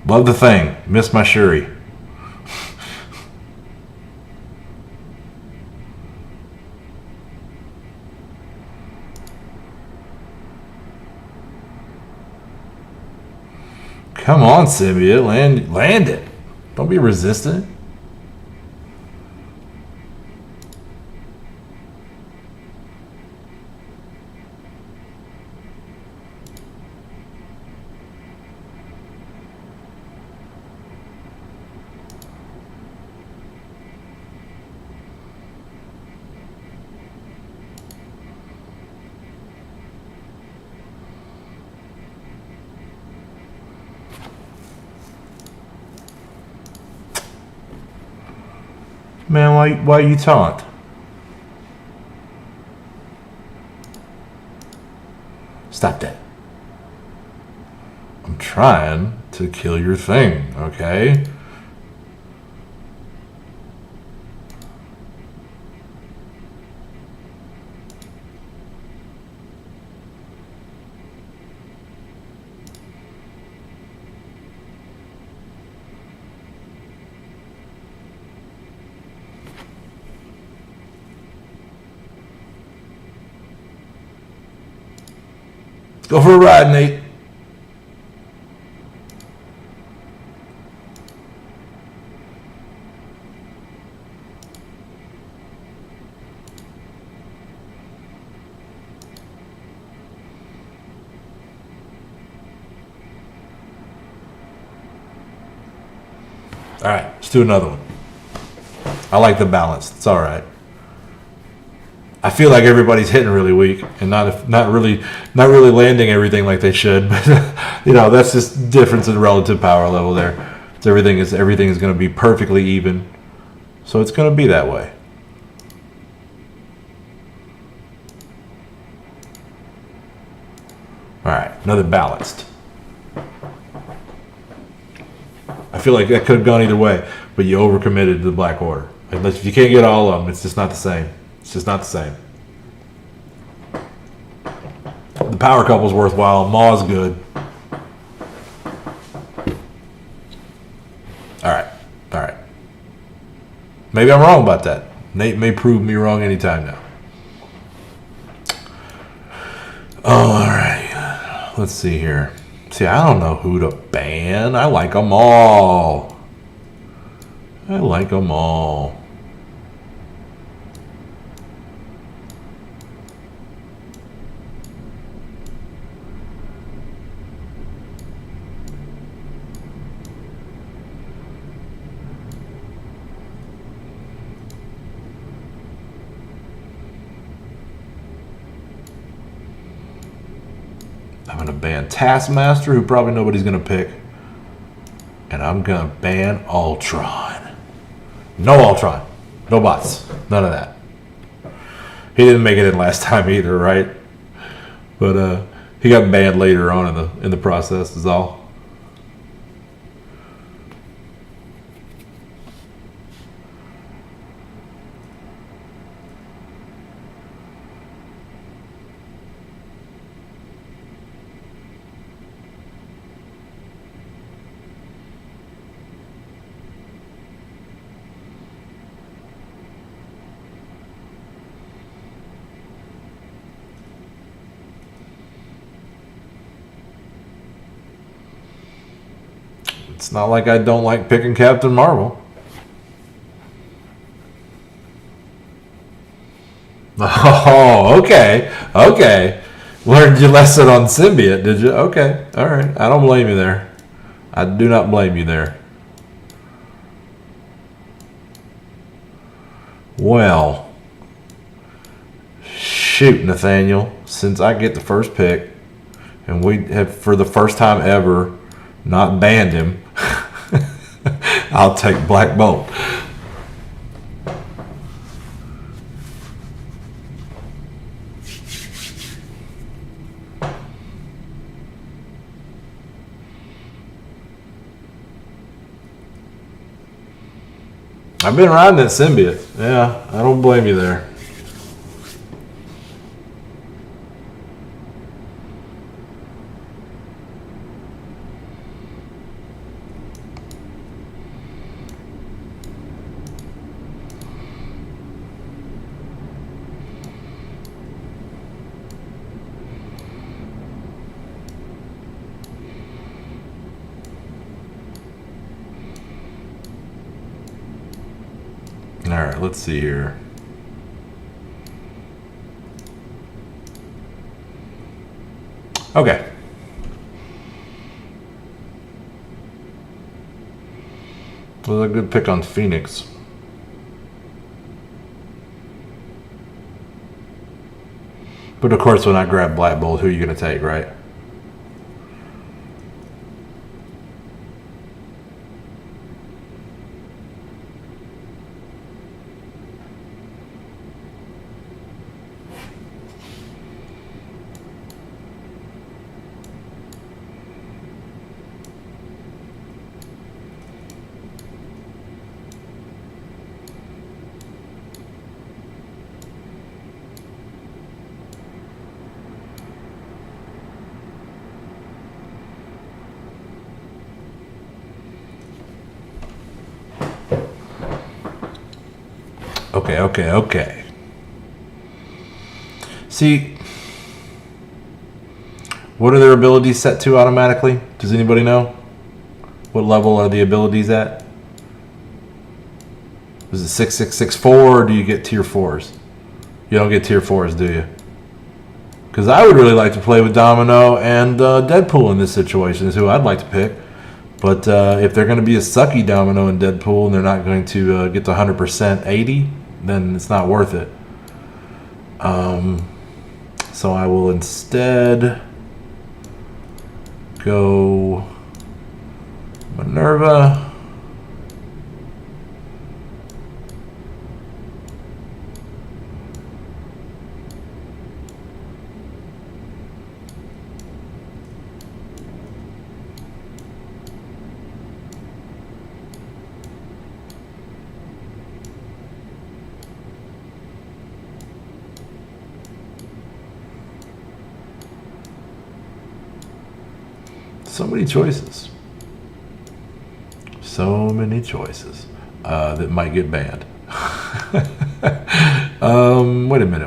Love the thing. Miss my Shuri. Come on, Symbiote. Land it. Don't be resistant. Man, why you taunt? Stop that. I'm trying to kill your thing, okay? Go for a ride, Nate. All right, let's do another one. I like the balance. It's all right. I feel like everybody's hitting really weak and not really landing everything like they should. But you know, that's just difference in relative power level there. It's everything is going to be perfectly even, so it's going to be that way. All right, another balanced. I feel like that could have gone either way, but you overcommitted to the black order. Unless if you can't get all of them, it's just not the same. It's just not the same. The power couple's worthwhile. Maw's good. All right. Maybe I'm wrong about that. Nate may prove me wrong anytime now. All right. Let's see here. See, I don't know who to ban. I like them all. I'm going to ban Taskmaster, who probably nobody's going to pick. And I'm going to ban Ultron. No Ultron. No bots. None of that. He didn't make it in last time either, right? But he got banned later on in the process is all. It's not like I don't like picking Captain Marvel. Oh, okay. Learned your lesson on Symbiote, did you? Okay, all right. I don't blame you there. I do not blame you there. Well, shoot, Nathaniel. Since I get the first pick, and we have, for the first time ever, not banned him, I'll take Black Bolt. I've been riding that Symbiote. Yeah, I don't blame you there. All right, let's see here. Okay. Was a good pick on Phoenix. But of course, when I grab Black Bolt, who are you going to take, right? Okay. See, what are their abilities set to automatically? Does anybody know? What level are the abilities at? Is it 6664 or do you get tier 4s? You don't get tier 4s, do you? Because I would really like to play with Domino and Deadpool in this situation is who I'd like to pick. But if they're going to be a sucky domino in Deadpool and they're not going to get to 100% 80, then it's not worth it. So I will instead go Minerva. So many choices. So many choices that might get banned. Wait a minute.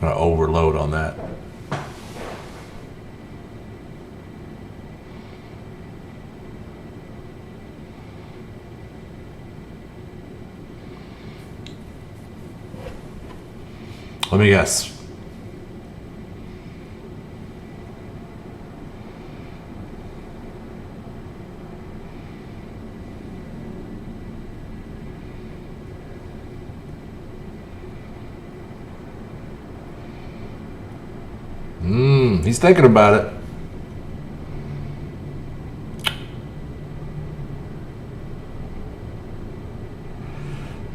I'm gonna overload on that. Let me guess. He's thinking about it.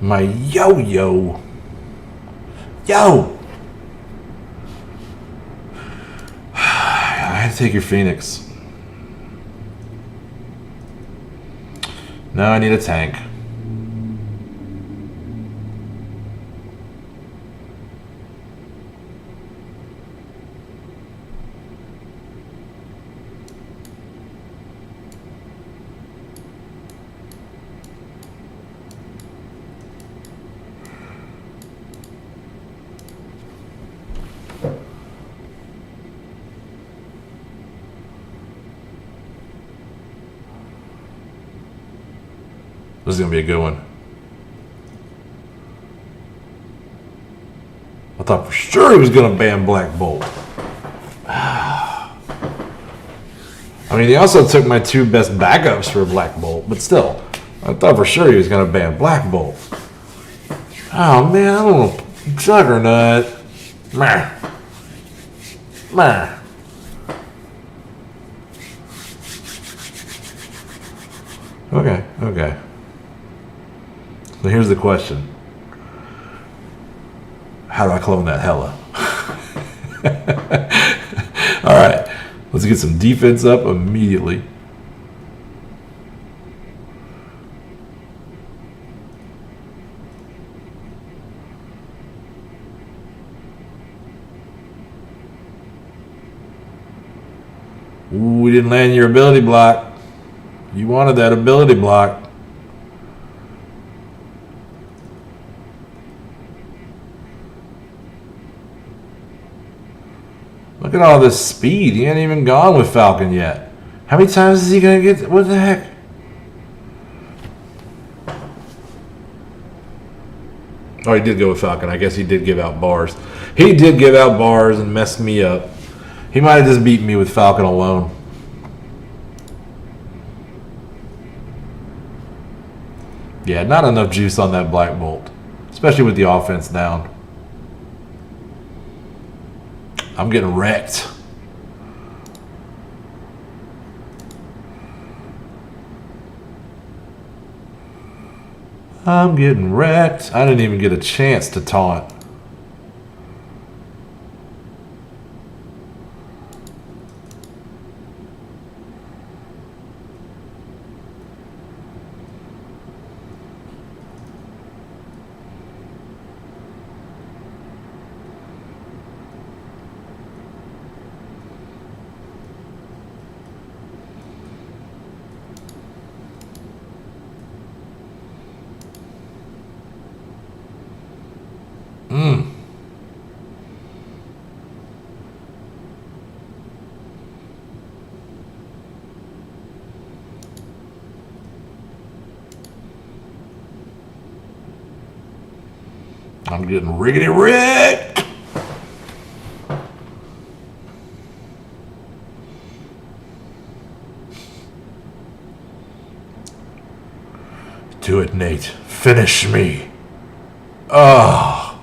My yo-yo. Yo! I had to take your Phoenix. Now I need a tank. This is going to be a good one. I thought for sure he was going to ban Black Bolt. I mean, he also took my two best backups for Black Bolt, but still, I thought for sure he was going to ban Black Bolt. Oh, man, I don't know. Juggernaut. Meh. Meh. Okay. So here's the question. How do I clone that Hella? Alright, let's get some defense up immediately. Ooh, we didn't land your ability block. You wanted that ability block. Look at all this speed. He ain't even gone with Falcon yet. How many times is he going to get? What the heck? Oh, he did go with Falcon. I guess he did give out bars. He did give out bars and messed me up. He might have just beaten me with Falcon alone. Yeah, not enough juice on that Black Bolt. Especially with the offense down. I'm getting wrecked. I'm getting wrecked. I didn't even get a chance to taunt. I'm getting riggedy rigged. Do it, Nate. Finish me. Oh.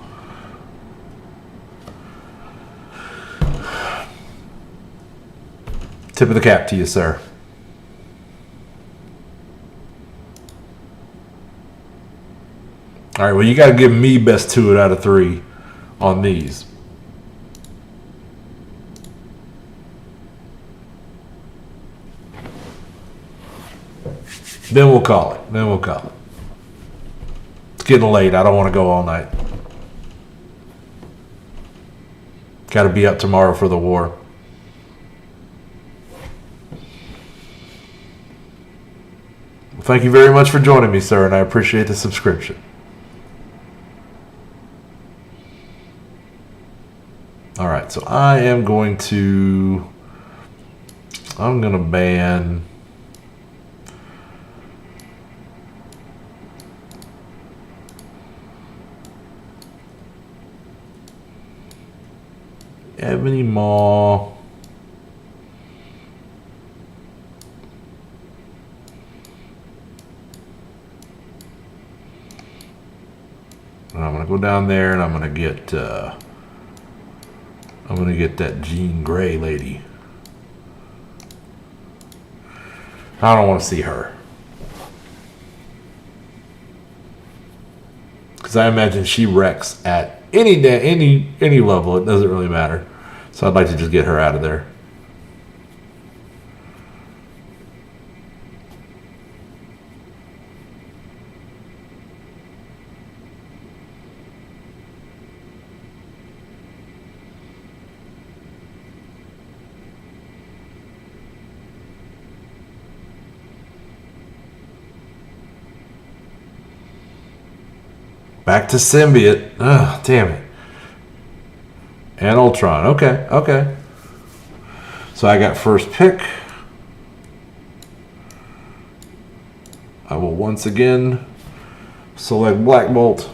Tip of the cap to you, sir. All right, well, you got to give me best 2 out of 3 on these. Then we'll call it. Then we'll call it. It's getting late. I don't want to go all night. Got to be up tomorrow for the war. Well, thank you very much for joining me, sir, and I appreciate the subscription. All right, so I'm going to ban Ebony Maw. And I'm going to go down there and I'm going to get that Jean Grey lady. I don't want to see her. Because I imagine she wrecks at any level. It doesn't really matter. So I'd like to just get her out of there. Back to Symbiote. Ugh, damn it. And Ultron. Okay, okay. So I got first pick. I will once again select Black Bolt.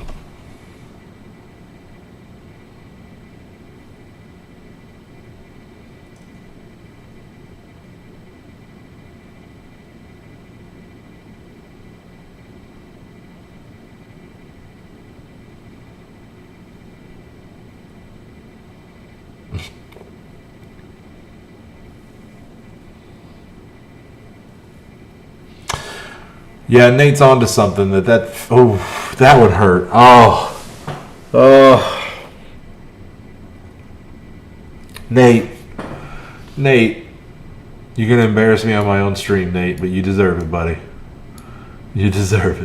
Yeah, Nate's onto something. That would hurt. Nate, you're gonna embarrass me on my own stream, Nate, but you deserve it, buddy. You deserve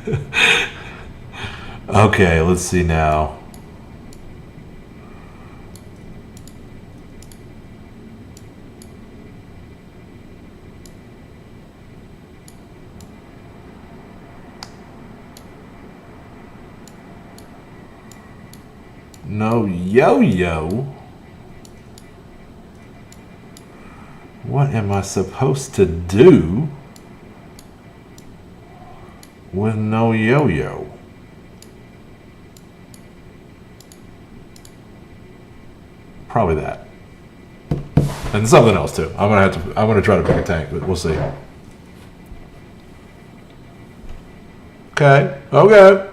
it. Okay, let's see now. No yo-yo. What am I supposed to do with no yo-yo? Probably that. And something else too. I'm gonna try to pick a tank, but we'll see. Okay. Okay.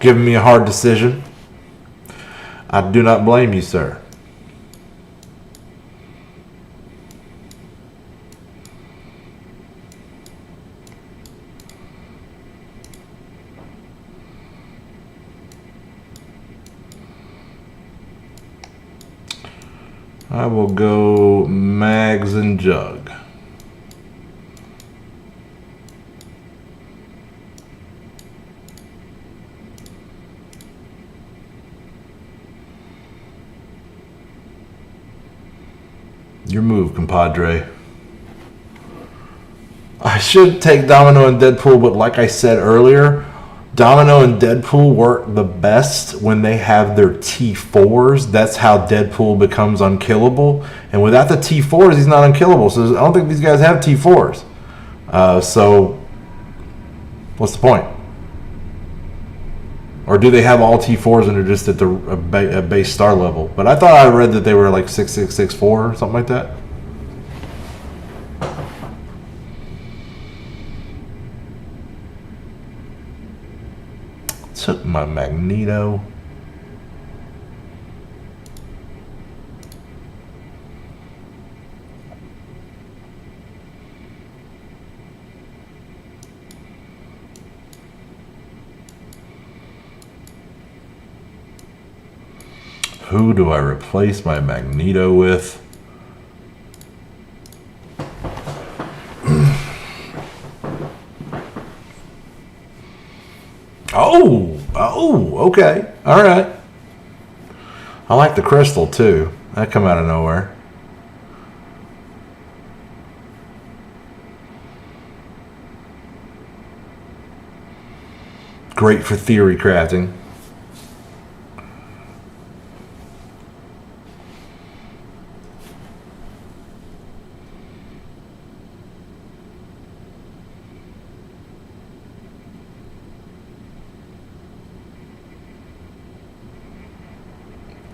Giving me a hard decision. I do not blame you, sir. I will go Mags and Jug. Your move, compadre. I should take Domino and Deadpool, but like I said earlier, Domino and Deadpool work the best when they have their T4s. That's how Deadpool becomes unkillable. And without the T4s, he's not unkillable. So I don't think these guys have T4s. So What's the point? Or do they have all T4s and they're just at the a base star level? But I thought I read that they were like 6664 or something like that. Took my Magneto. Who do I replace my Magneto with? Okay. All right. I like the crystal too. That come out of nowhere. Great for theory crafting.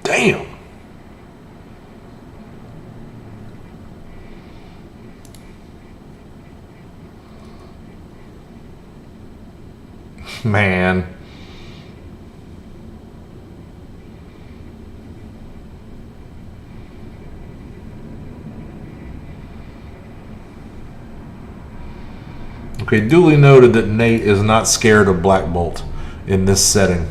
Damn. Man. Okay, duly noted that Nate is not scared of Black Bolt in this setting.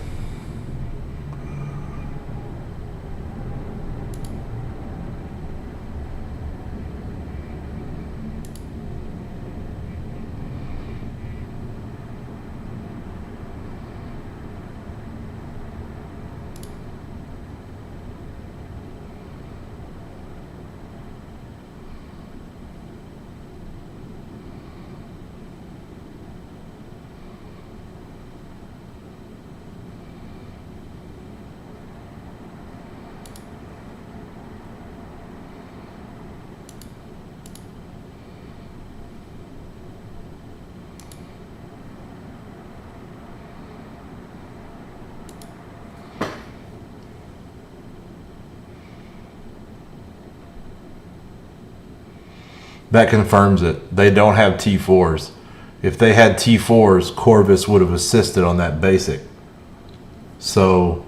That confirms it. They don't have T4s. If they had T4s, Corvus would have assisted on that basic. So,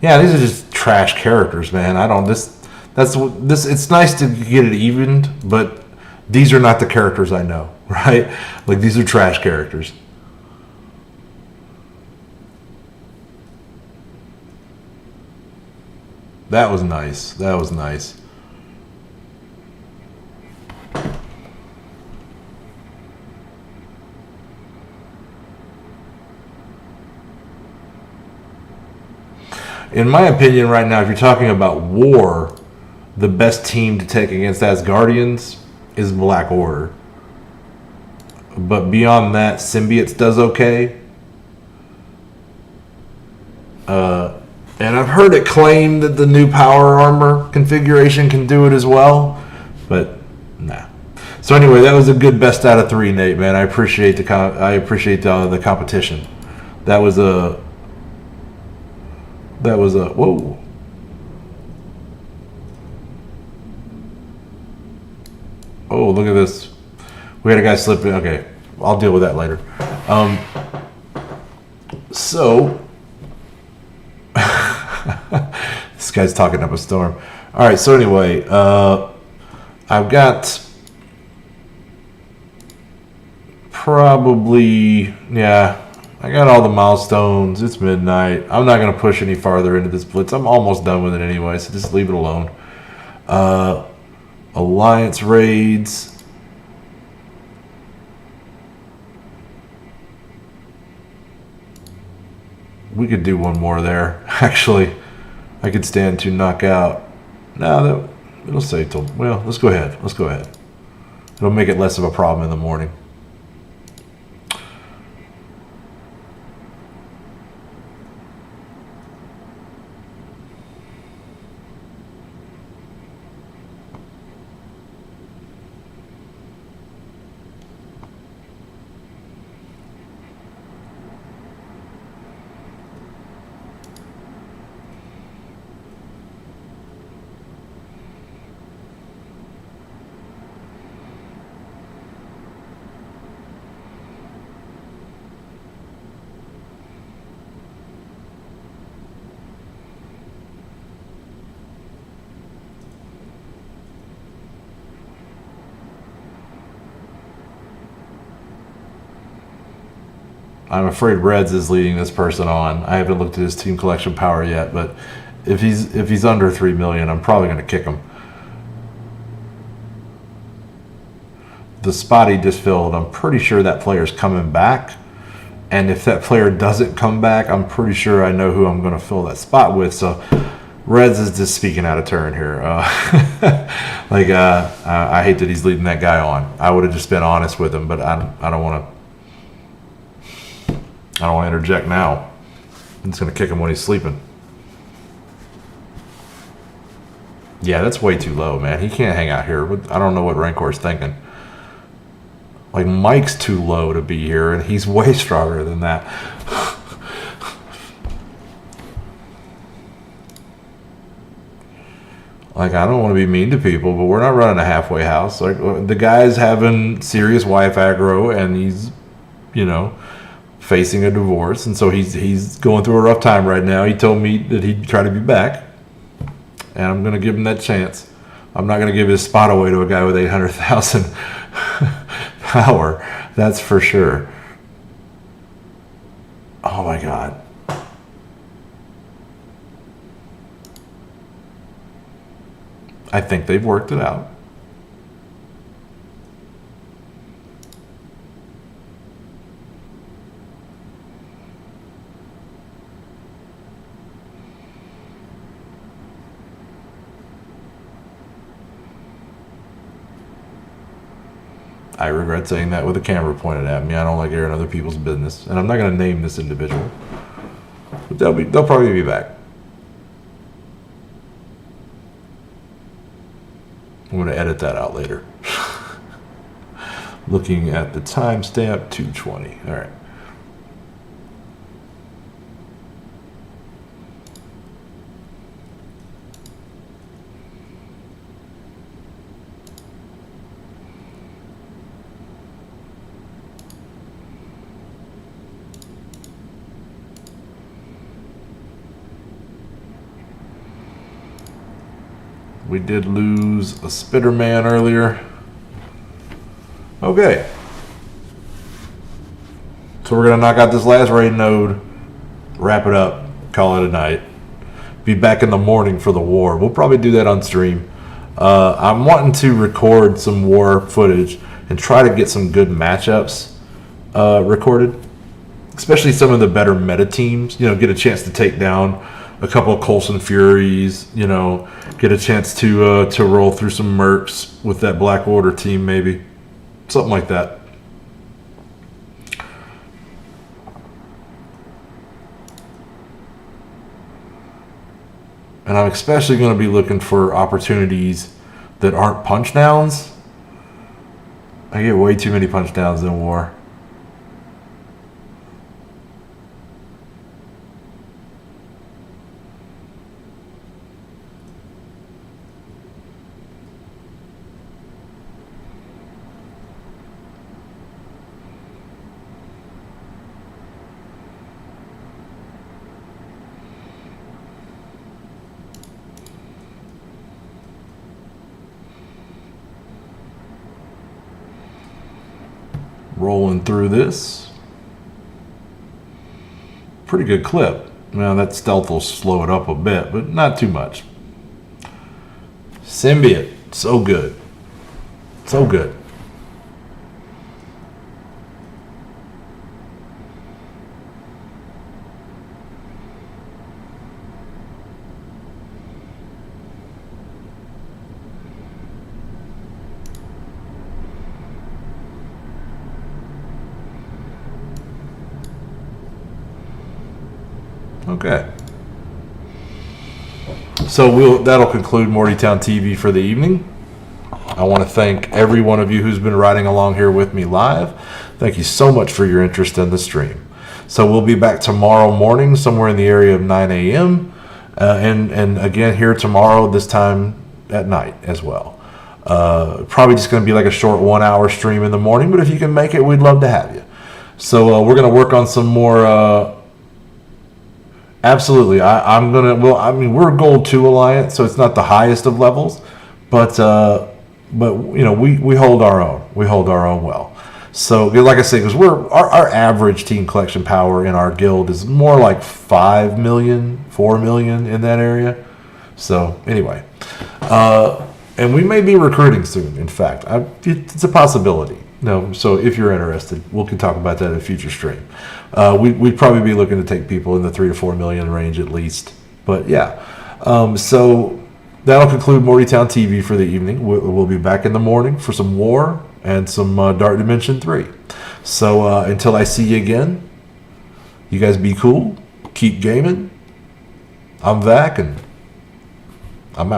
yeah, these are just trash characters, man. It's nice to get it evened, but these are not the characters I know, right? Like, these are trash characters. That was nice. That was nice. In my opinion, right now, if you're talking about war, the best team to take against Asgardians is Black Order. But beyond that, Symbiotes does okay. And I've heard it claimed that the new power armor configuration can do it as well. But, nah. So anyway, that was a good best out of 3, Nate, man. I appreciate the competition. That was a whoa. Oh, look at this. We had a guy slip in. Okay, I'll deal with that later. So this guy's talking up a storm. All right, so anyway, I've got probably, yeah, I got all the milestones. It's midnight. I'm not going to push any farther into this blitz. I'm almost done with it anyway, so just leave it alone. Alliance raids. We could do one more there. Actually, I could stand to knock out. No, it'll say till, well, let's go ahead. Let's go ahead. It'll make it less of a problem in the morning. I'm afraid Reds is leading this person on. I haven't looked at his team collection power yet, but if he's under 3 million, I'm probably going to kick him. The spot he just filled, I'm pretty sure that player's coming back. And if that player doesn't come back, I'm pretty sure I know who I'm going to fill that spot with. So Reds is just speaking out of turn here. I hate that he's leading that guy on. I would have just been honest with him, but I don't want to interject now. I'm just going to kick him when he's sleeping. Yeah, that's way too low, man. He can't hang out here. I don't know what Rancor's thinking. Like, Mike's too low to be here, and he's way stronger than that. Like, I don't want to be mean to people, but we're not running a halfway house. Like, the guy's having serious wife aggro, and he's, facing a divorce, and so he's going through a rough time right now. He told me that he'd try to be back, and I'm going to give him that chance. I'm not going to give his spot away to a guy with 800,000 power. That's for sure. Oh my God. I think they've worked it out. I regret saying that with a camera pointed at me. I don't like airing other people's business, and I'm not going to name this individual. But they'll probably be back. I'm going to edit that out later. Looking at the timestamp, 2:20. All right. We did lose a spitter man earlier. Okay. So we're going to knock out this last raid node, wrap it up, call it a night. Be back in the morning for the war. We'll probably do that on stream. I'm wanting to record some war footage and try to get some good matchups recorded. Especially some of the better meta teams. Get a chance to take down a couple of Coulson Furies, get a chance to roll through some Mercs with that Black Order team, maybe. Something like that. And I'm especially going to be looking for opportunities that aren't punch downs. I get way too many punch downs in war. Rolling through this. Pretty good clip. Now that stealth will slow it up a bit, but not too much. Symbiote. So good. So good. Okay. So that'll conclude Mortytown TV for the evening. I want to thank every one of you who's been riding along here with me live. Thank you so much for your interest in the stream. So we'll be back tomorrow morning, somewhere in the area of 9 a.m. And again here tomorrow, this time at night as well. Probably just going to be like a short 1 hour stream in the morning, but if you can make it, we'd love to have you. So we're going to work on some more. Absolutely, I'm gonna. Well, I mean, we're a Gold 2 Alliance, so it's not the highest of levels, but we hold our own. We hold our own well. So, like I say, because our average team collection power in our guild is more like 5 million, 4 million in that area. So, anyway, and we may be recruiting soon. In fact, it's a possibility. No, so if you're interested, we can talk about that in a future stream. We'd probably be looking to take people in the 3 to 4 million range at least. But yeah, so that'll conclude Mortytown TV for the evening. We'll be back in the morning for some war and some Dark Dimension 3. So until I see you again, you guys be cool, keep gaming. I'm Vac, and